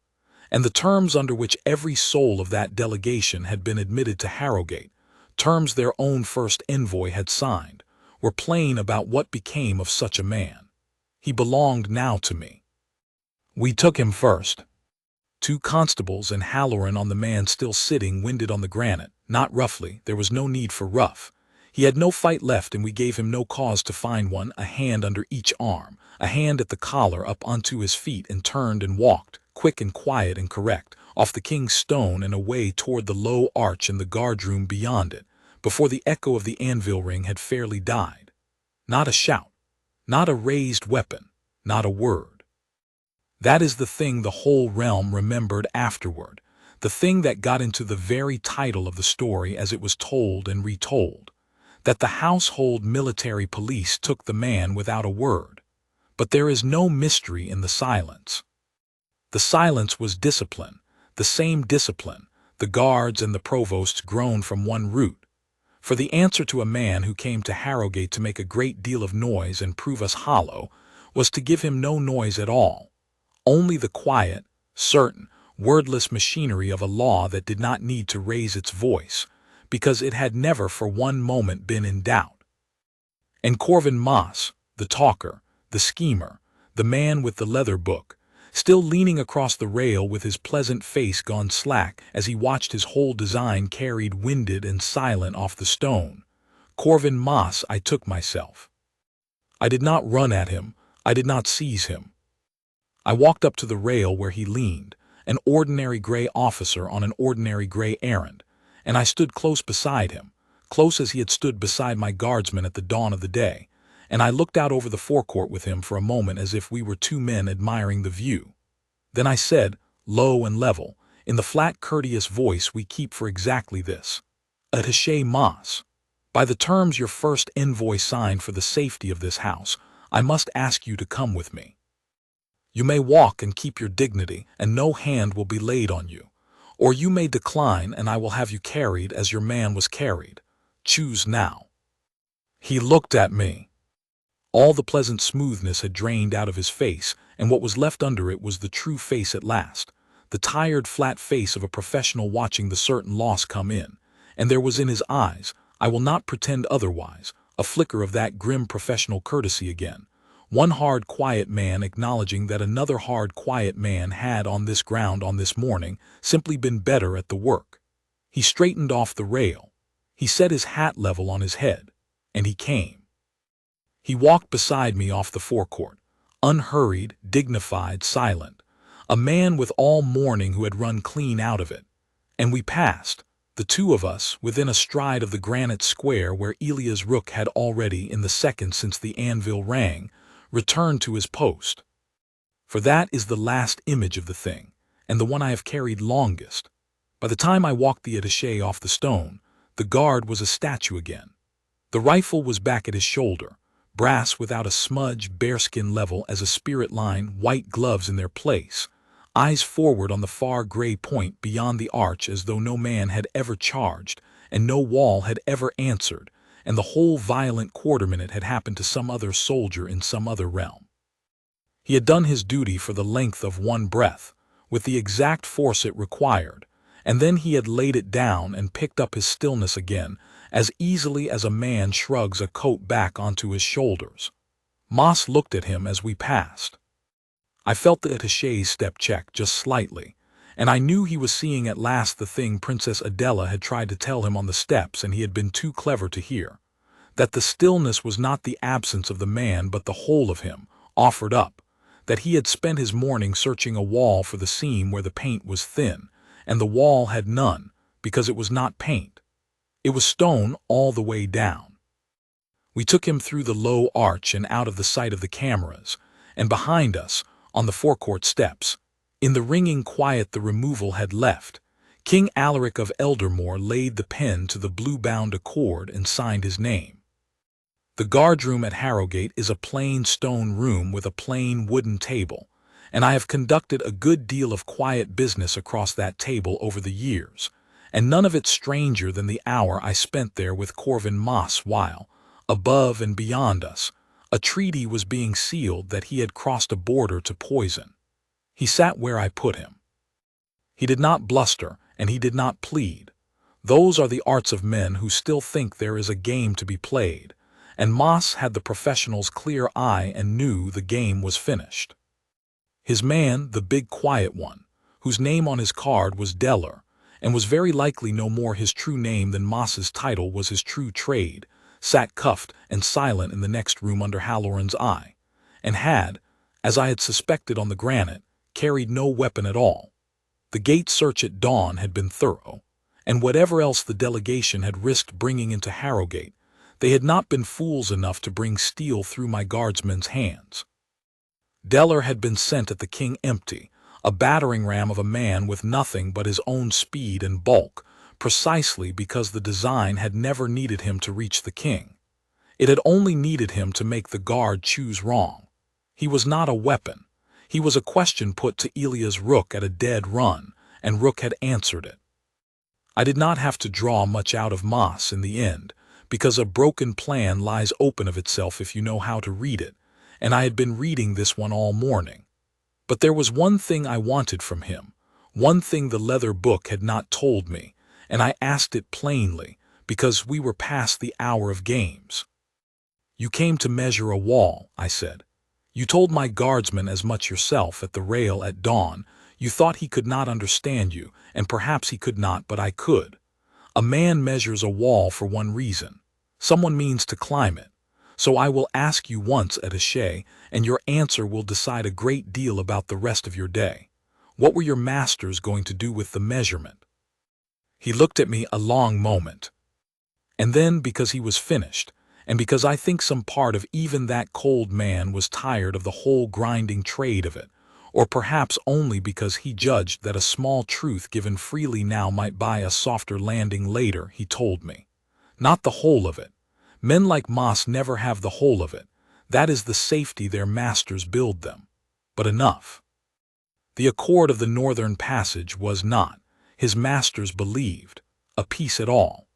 and the terms under which every soul of that delegation had been admitted to Harrowgate, terms their own first envoy had signed, were plain about what became of such a man. He belonged now to me. We took him first. 2 constables and Halloran on the man still sitting winded on the granite, not roughly, there was no need for rough. He had no fight left and we gave him no cause to find one, a hand under each arm, a hand at the collar up onto his feet and turned and walked, quick and quiet and correct, off the king's stone and away toward the low arch in the guardroom beyond it, before the echo of the anvil ring had fairly died. Not a shout, not a raised weapon, not a word. That is the thing the whole realm remembered afterward, the thing that got into the very title of the story as it was told and retold, that the household military police took the man without a word. But there is no mystery in the silence. The silence was discipline, the same discipline, the guards and the provosts grown from one root. For the answer to a man who came to Harrowgate to make a great deal of noise and prove us hollow was to give him no noise at all. Only the quiet, certain, wordless machinery of a law that did not need to raise its voice, because it had never for one moment been in doubt. And Corvin Moss, the talker, the schemer, the man with the leather book, still leaning across the rail with his pleasant face gone slack as he watched his whole design carried winded and silent off the stone, Corvin Moss I took myself. I did not run at him, I did not seize him. I walked up to the rail where he leaned, an ordinary gray officer on an ordinary gray errand, and I stood close beside him, close as he had stood beside my guardsman at the dawn of the day, and I looked out over the forecourt with him for a moment as if we were 2 men admiring the view. Then I said, low and level, in the flat courteous voice we keep for exactly this, Attaché Moss, by the terms your first envoy signed for the safety of this house, I must ask you to come with me. You may walk and keep your dignity, and no hand will be laid on you. Or you may decline, and I will have you carried as your man was carried. Choose now. He looked at me. All the pleasant smoothness had drained out of his face, and what was left under it was the true face at last, the tired, flat face of a professional watching the certain loss come in, and there was in his eyes, I will not pretend otherwise, a flicker of that grim professional courtesy again. One hard, quiet man acknowledging that another hard, quiet man had on this ground on this morning simply been better at the work. He straightened off the rail. He set his hat level on his head, and he came. He walked beside me off the forecourt, unhurried, dignified, silent, a man with all morning who had run clean out of it. And we passed, the 2 of us, within a stride of the granite square where Elia's rook had already, in the second since the anvil rang, returned to his post. For that is the last image of the thing, and the one I have carried longest. By the time I walked the attaché off the stone, the guard was a statue again. The rifle was back at his shoulder, brass without a smudge, bearskin level as a spirit line, white gloves in their place, eyes forward on the far gray point beyond the arch as though no man had ever charged, and no wall had ever answered, and the whole violent quarter-minute had happened to some other soldier in some other realm. He had done his duty for the length of one breath, with the exact force it required, and then he had laid it down and picked up his stillness again, as easily as a man shrugs a coat back onto his shoulders. Moss looked at him as we passed. I felt the attaché's step check just slightly, and I knew he was seeing at last the thing Princess Adela had tried to tell him on the steps and he had been too clever to hear. that the stillness was not the absence of the man but the whole of him, offered up, that he had spent his morning searching a wall for the seam where the paint was thin, and the wall had none, because it was not paint. It was stone all the way down. We took him through the low arch and out of the sight of the cameras, and behind us, on the forecourt steps, in the ringing quiet the removal had left, King Alaric of Eldermoor laid the pen to the blue-bound accord and signed his name. The guardroom at Harrowgate is a plain stone room with a plain wooden table, and I have conducted a good deal of quiet business across that table over the years, and none of it stranger than the hour I spent there with Corvin Moss while, above and beyond us, a treaty was being sealed that he had crossed a border to poison. He sat where I put him. He did not bluster, and he did not plead. Those are the arts of men who still think there is a game to be played, and Moss had the professional's clear eye and knew the game was finished. His man, the big quiet one, whose name on his card was Deller, and was very likely no more his true name than Moss's title was his true trade, sat cuffed and silent in the next room under Halloran's eye, and had, as I had suspected on the granite, carried no weapon at all. The gate search at dawn had been thorough, and whatever else the delegation had risked bringing into Harrowgate, they had not been fools enough to bring steel through my guardsmen's hands. Deller had been sent at the king empty, a battering ram of a man with nothing but his own speed and bulk, precisely because the design had never needed him to reach the king. It had only needed him to make the guard choose wrong. He was not a weapon. He was a question put to Elia's rook at a dead run, and Rook had answered it. I did not have to draw much out of Moss in the end, because a broken plan lies open of itself if you know how to read it, and I had been reading this one all morning. But there was one thing I wanted from him, one thing the leather book had not told me, and I asked it plainly, because we were past the hour of games. "You came to measure a wall," I said. "You told my guardsman as much yourself at the rail at dawn. You thought he could not understand you, and perhaps he could not, but I could. A man measures a wall for one reason. Someone means to climb it. So I will ask you once at Ashay, and your answer will decide a great deal about the rest of your day. What were your masters going to do with the measurement?" He looked at me a long moment. And then, because he was finished, and because I think some part of even that cold man was tired of the whole grinding trade of it, or perhaps only because he judged that a small truth given freely now might buy a softer landing later, he told me. Not the whole of it. Men like Moss never have the whole of it. That is the safety their masters build them. But enough. The accord of the Northern Passage was not, his masters believed, a peace at all.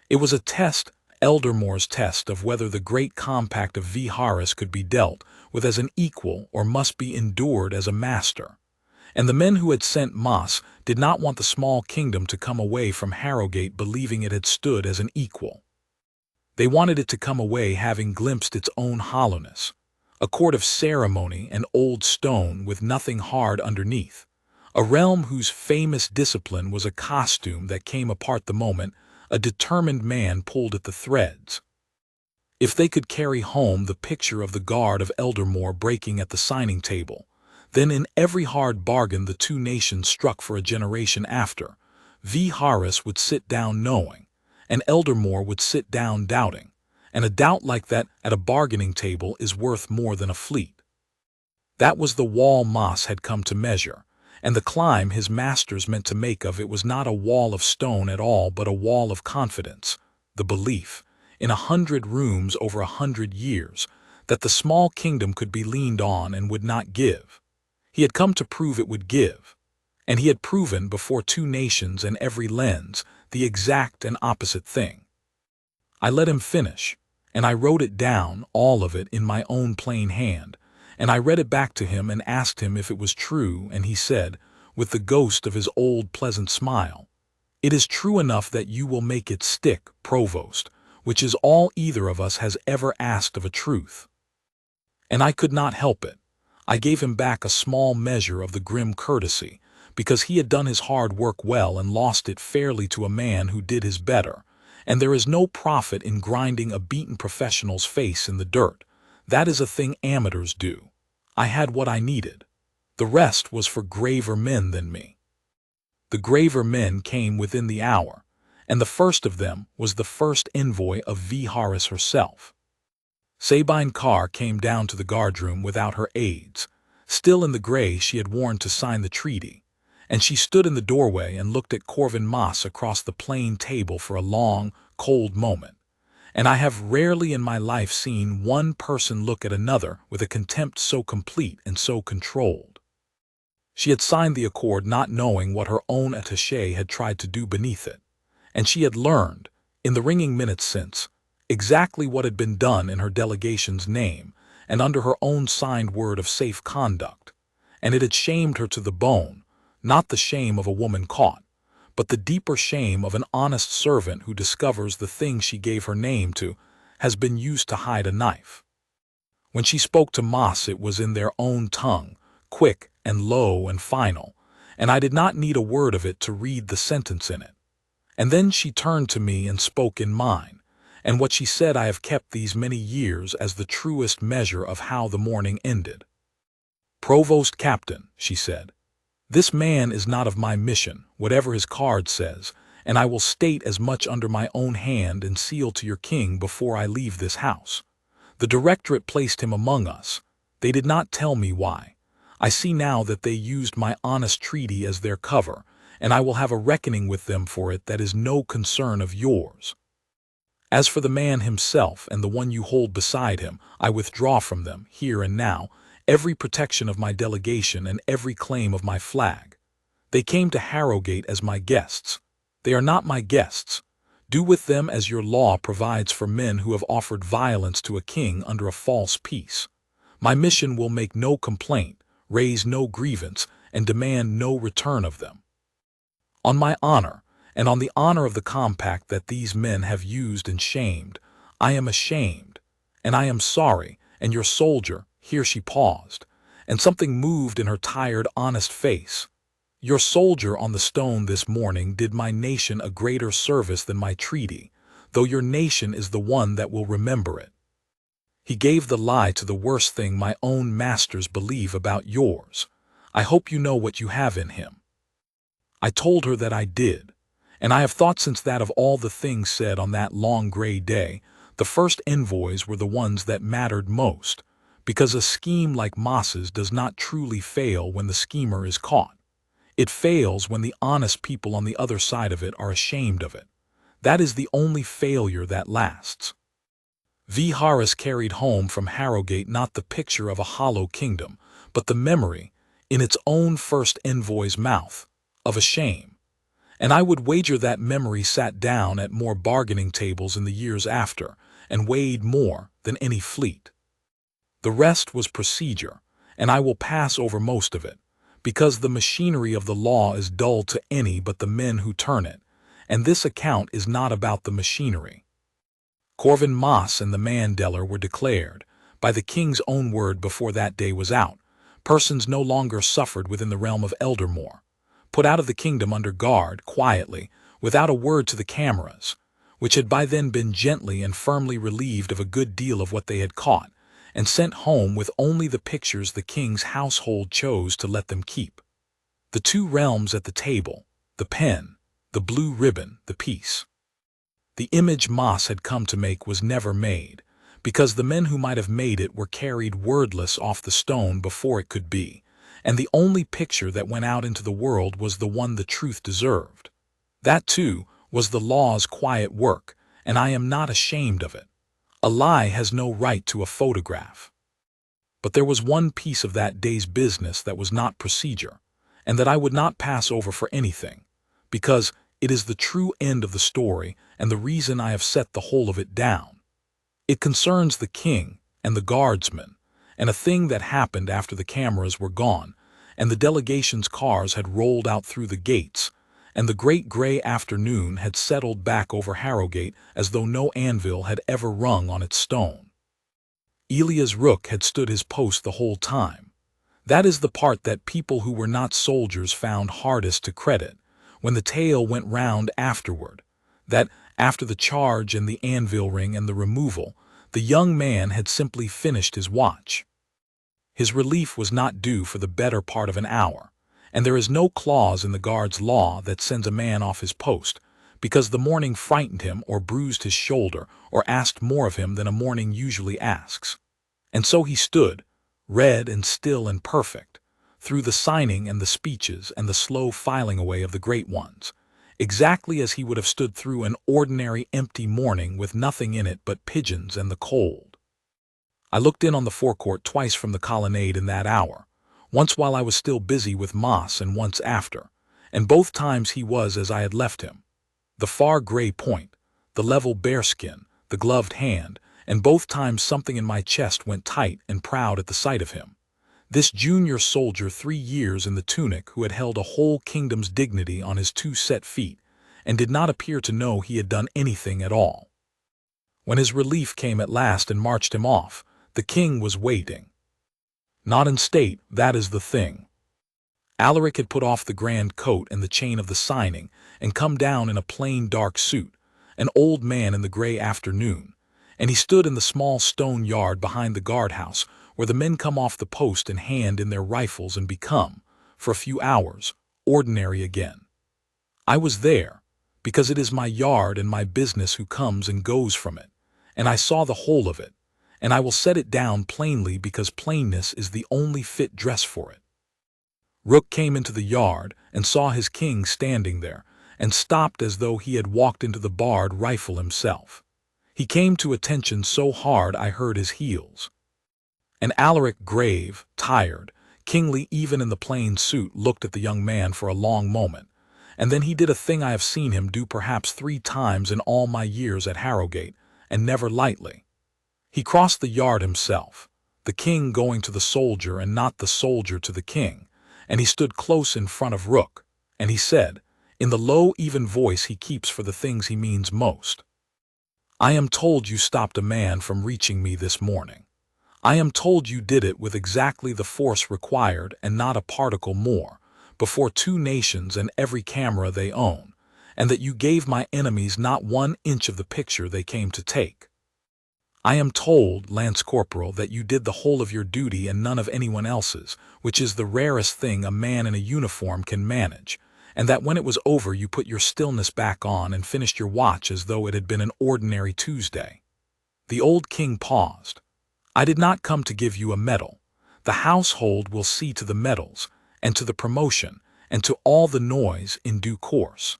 It was a test, Eldermoor's test of whether the great compact of V. Harris could be dealt with as an equal or must be endured as a master. And the men who had sent Moss did not want the small kingdom to come away from Harrowgate believing it had stood as an equal. They wanted it to come away having glimpsed its own hollowness, a court of ceremony and old stone with nothing hard underneath, a realm whose famous discipline was a costume that came apart the moment a determined man pulled at the threads. If they could carry home the picture of the guard of Eldermoor breaking at the signing table, then in every hard bargain the two nations struck for a generation after, V. Harris would sit down knowing, and Eldermoor would sit down doubting, and a doubt like that at a bargaining table is worth more than a fleet. That was the wall Moss had come to measure, and the climb his masters meant to make of it was not a wall of stone at all but a wall of confidence, the belief, in 100 rooms over 100 years, that the small kingdom could be leaned on and would not give. He had come to prove it would give, and he had proven before two nations and every lens the exact and opposite thing. I let him finish, and I wrote it down, all of it, in my own plain hand, and I read it back to him and asked him if it was true, and he said, with the ghost of his old pleasant smile, "It is true enough that you will make it stick, Provost, which is all either of us has ever asked of a truth." And I could not help it. I gave him back a small measure of the grim courtesy, because he had done his hard work well and lost it fairly to a man who did his better, And there is no profit in grinding a beaten professional's face in the dirt. That is a thing amateurs do. I had what I needed. The rest was for graver men than me. The graver men came within the hour, and the first of them was the first envoy of V. Harris herself. Sabine Carr came down to the guardroom without her aides, still in the gray she had worn to sign the treaty, and she stood in the doorway and looked at Corvin Moss across the plain table for a long, cold moment. And I have rarely in my life seen one person look at another with a contempt so complete and so controlled. She had signed the accord not knowing what her own attaché had tried to do beneath it, and she had learned, in the ringing minutes since, exactly what had been done in her delegation's name and under her own signed word of safe conduct, and it had shamed her to the bone, not the shame of a woman caught, but the deeper shame of an honest servant who discovers the thing she gave her name to has been used to hide a knife. When she spoke to Moss it was in their own tongue, quick and low and final, and I did not need a word of it to read the sentence in it. And then she turned to me and spoke in mine, and what she said I have kept these many years as the truest measure of how the morning ended. "Provost Captain," she said, "this man is not of my mission, whatever his card says, and I will state as much under my own hand and seal to your king before I leave this house. The directorate placed him among us. They did not tell me why. I see now that they used my honest treaty as their cover, and I will have a reckoning with them for it that is no concern of yours. As for the man himself and the one you hold beside him, I withdraw from them, here and now, every protection of my delegation and every claim of my flag. They came to Harrowgate as my guests. They are not my guests. Do with them as your law provides for men who have offered violence to a king under a false peace. My mission will make no complaint, raise no grievance, and demand no return of them. On my honor, and on the honor of the compact that these men have used and shamed, I am ashamed, and I am sorry, and your soldier," here she paused, and something moved in her tired, honest face, "your soldier on the stone this morning did my nation a greater service than my treaty, though your nation is the one that will remember it. He gave the lie to the worst thing my own masters believe about yours. I hope you know what you have in him." I told her that I did, and I have thought since that of all the things said on that long gray day, the first envoys were the ones that mattered most, because a scheme like Moss's does not truly fail when the schemer is caught. It fails when the honest people on the other side of it are ashamed of it. That is the only failure that lasts. V. Harris carried home from Harrowgate not the picture of a hollow kingdom, but the memory, in its own first envoy's mouth, of a shame. And I would wager that memory sat down at more bargaining tables in the years after, and weighed more than any fleet. The rest was procedure, and I will pass over most of it, because the machinery of the law is dull to any but the men who turn it, and this account is not about the machinery. Corvin Moss and the Mandeller were declared, by the king's own word before that day was out, persons no longer suffered within the realm of Eldermoor, put out of the kingdom under guard, quietly, without a word to the cameras, which had by then been gently and firmly relieved of a good deal of what they had caught, and sent home with only the pictures the king's household chose to let them keep. The two realms at the table, the pen, the blue ribbon, the peace. The image Moss had come to make was never made, because the men who might have made it were carried wordless off the stone before it could be, and the only picture that went out into the world was the one the truth deserved. That, too, was the law's quiet work, and I am not ashamed of it. A lie has no right to a photograph. But there was one piece of that day's business that was not procedure, and that I would not pass over for anything, because it is the true end of the story and the reason I have set the whole of it down. It concerns the king and the guardsmen, and a thing that happened after the cameras were gone, and the delegation's cars had rolled out through the gates, and the great gray afternoon had settled back over Harrowgate as though no anvil had ever rung on its stone. Elias Rook had stood his post the whole time. That is the part that people who were not soldiers found hardest to credit, when the tale went round afterward, that, After the charge and the anvil ring and the removal, the young man had simply finished his watch. His relief was not due for the better part of an hour, and there is no clause in the guard's law that sends a man off his post because the morning frightened him or bruised his shoulder or asked more of him than a morning usually asks. And so he stood, red and still and perfect, through the signing and the speeches and the slow filing away of the great ones, exactly as he would have stood through an ordinary empty morning with nothing in it but pigeons and the cold. I looked in on the forecourt twice from the colonnade in that hour, once while I was still busy with moss and once after, and both times he was as I had left him. The far gray point, the level bearskin, the gloved hand, and both times something in my chest went tight and proud at the sight of him. This junior soldier 3 years in the tunic who had held a whole kingdom's dignity on his 2 set feet, and did not appear to know he had done anything at all. When his relief came at last and marched him off, the king was waiting. Not in state, that is the thing. Alaric had put off the grand coat and the chain of the signing, and come down in a plain dark suit, an old man in the gray afternoon, and he stood in the small stone yard behind the guardhouse, where the men come off the post and hand in their rifles and become, for a few hours, ordinary again. I was there, because it is my yard and my business who comes and goes from it, and I saw the whole of it, and I will set it down plainly because plainness is the only fit dress for it. Rook came into the yard and saw his king standing there, and stopped as though he had walked into the barred rifle himself. He came to attention so hard I heard his heels. And Alaric, grave, tired, kingly even in the plain suit, looked at the young man for a long moment, and then he did a thing I have seen him do perhaps 3 times in all my years at Harrowgate, and never lightly. He crossed the yard himself, the king going to the soldier and not the soldier to the king, and he stood close in front of Rook, and he said, in the low, even voice he keeps for the things he means most, "I am told you stopped a man from reaching me this morning. I am told you did it with exactly the force required and not a particle more, before 2 nations and every camera they own, and that you gave my enemies not 1 inch of the picture they came to take. I am told, Lance Corporal, that you did the whole of your duty and none of anyone else's, which is the rarest thing a man in a uniform can manage, and that when it was over you put your stillness back on and finished your watch as though it had been an ordinary Tuesday." The old king paused. "I did not come to give you a medal. The household will see to the medals, and to the promotion, and to all the noise in due course.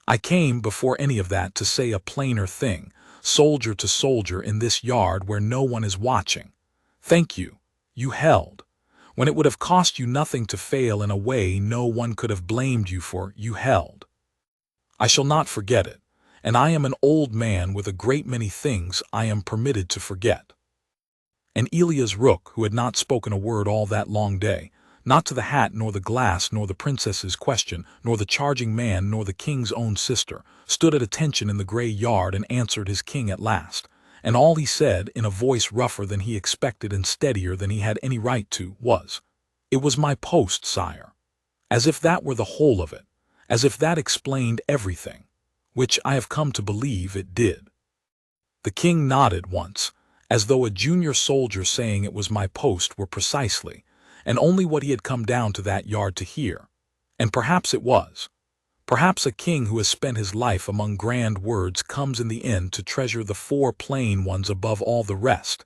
I came, before any of that, to say a plainer thing, soldier to soldier in this yard where no one is watching. Thank you. You held. When it would have cost you nothing to fail in a way no one could have blamed you for, you held. I shall not forget it, and I am an old man with a great many things I am permitted to forget." And Elias Rook, who had not spoken a word all that long day, not to the hat nor the glass nor the princess's question, nor the charging man nor the king's own sister, stood at attention in the gray yard and answered his king at last, and all he said, in a voice rougher than he expected and steadier than he had any right to, was, "It was my post, sire." As if that were the whole of it, as if that explained everything, which I have come to believe it did. The king nodded once, as though a junior soldier saying it was my post were precisely, and only what he had come down to that yard to hear. And perhaps it was. Perhaps a king who has spent his life among grand words comes in the end to treasure the 4 plain ones above all the rest,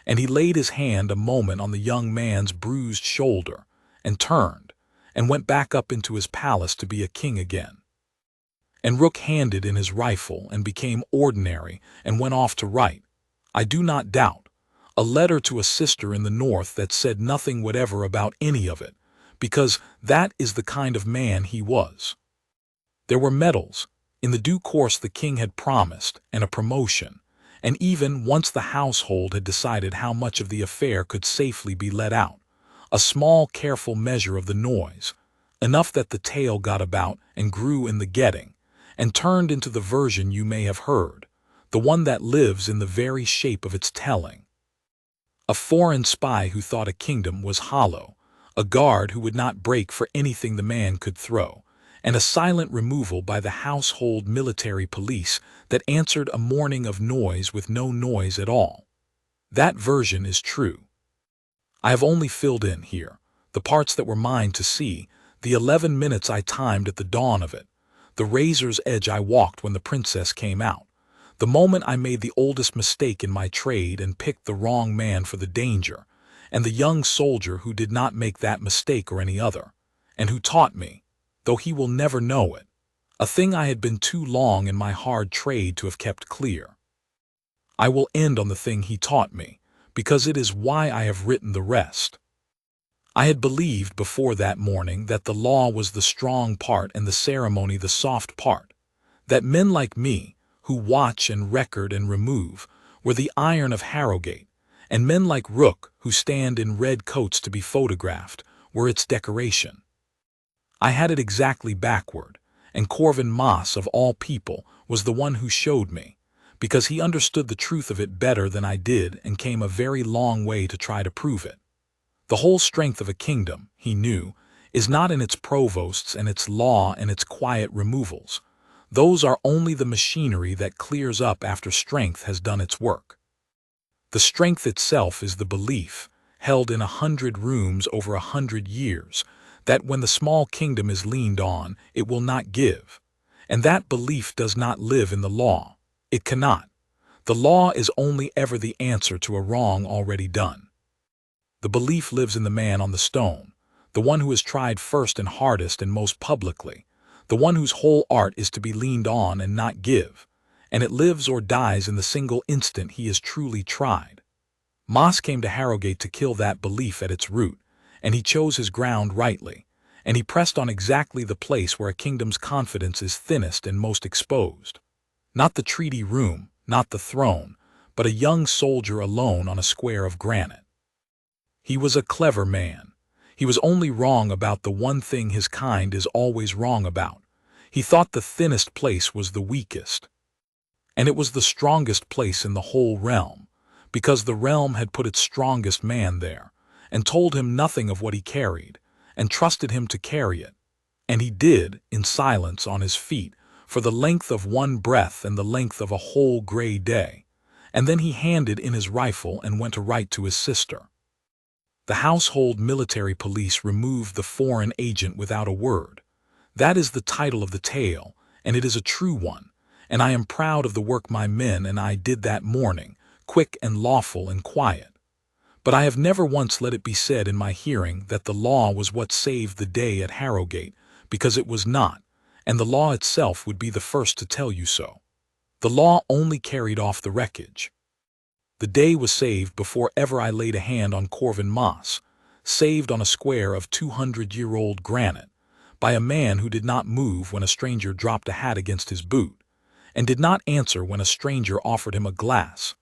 and he laid his hand a moment on the young man's bruised shoulder, and turned, and went back up into his palace to be a king again. And Rook handed in his rifle and became ordinary and went off to write, I do not doubt, a letter to a sister in the north that said nothing whatever about any of it, because that is the kind of man he was. There were medals, in the due course the king had promised, and a promotion, and even once the household had decided how much of the affair could safely be let out, a small careful measure of the noise, enough that the tale got about and grew in the getting, and turned into the version you may have heard, the one that lives in the very shape of its telling. A foreign spy who thought a kingdom was hollow, a guard who would not break for anything the man could throw, and a silent removal by the household military police that answered a morning of noise with no noise at all. That version is true. I have only filled in here the parts that were mine to see, the 11 minutes I timed at the dawn of it, the razor's edge I walked when the princess came out, the moment I made the oldest mistake in my trade and picked the wrong man for the danger, and the young soldier who did not make that mistake or any other, and who taught me, though he will never know it, a thing I had been too long in my hard trade to have kept clear. I will end on the thing he taught me, because it is why I have written the rest. I had believed before that morning that the law was the strong part and the ceremony the soft part, that men like me, who watch and record and remove, were the iron of Harrowgate, and men like Rook, who stand in red coats to be photographed, were its decoration. I had it exactly backward, and Corvin Moss, of all people, was the one who showed me, because he understood the truth of it better than I did and came a very long way to try to prove it. The whole strength of a kingdom, he knew, is not in its provosts and its law and its quiet removals. Those are only the machinery that clears up after strength has done its work. The strength itself is the belief, held in 100 rooms over 100 years, that when the small kingdom is leaned on, it will not give. And that belief does not live in the law. It cannot. The law is only ever the answer to a wrong already done. The belief lives in the man on the stone, the one who has tried first and hardest and most publicly, the one whose whole art is to be leaned on and not give, and it lives or dies in the single instant he is truly tried. Moss came to Harrowgate to kill that belief at its root, and he chose his ground rightly, and he pressed on exactly the place where a kingdom's confidence is thinnest and most exposed. Not the treaty room, not the throne, but a young soldier alone on a square of granite. He was a clever man. He was only wrong about the one thing his kind is always wrong about. He thought the thinnest place was the weakest. And it was the strongest place in the whole realm, because the realm had put its strongest man there, and told him nothing of what he carried, and trusted him to carry it. And he did, in silence on his feet, for the length of one breath and the length of a whole gray day, and then he handed in his rifle and went to write to his sister. The household military police removed the foreign agent without a word. That is the title of the tale, and it is a true one, and I am proud of the work my men and I did that morning, quick and lawful and quiet. But I have never once let it be said in my hearing that the law was what saved the day at Harrowgate, because it was not, and the law itself would be the first to tell you so. The law only carried off the wreckage. The day was saved before ever I laid a hand on Corvin Moss, saved on a square of 200-year-old granite, by a man who did not move when a stranger dropped a hat against his boot, and did not answer when a stranger offered him a glass,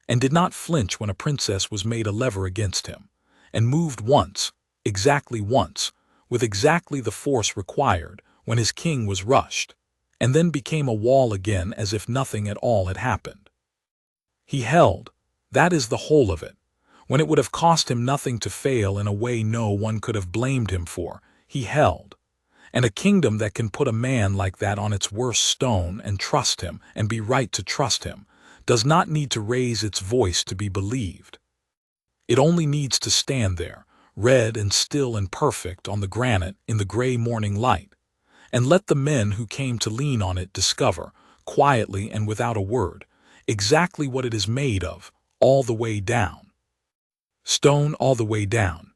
and did not flinch when a princess was made a lever against him, and moved once, exactly once, with exactly the force required when his king was rushed, and then became a wall again as if nothing at all had happened. He held. That is the whole of it. When it would have cost him nothing to fail in a way no one could have blamed him for, he held. And a kingdom that can put a man like that on its worst stone and trust him and be right to trust him does not need to raise its voice to be believed. It only needs to stand there, red and still and perfect on the granite in the gray morning light, and let the men who came to lean on it discover, quietly and without a word, exactly what it is made of, all the way down. Stone all the way down.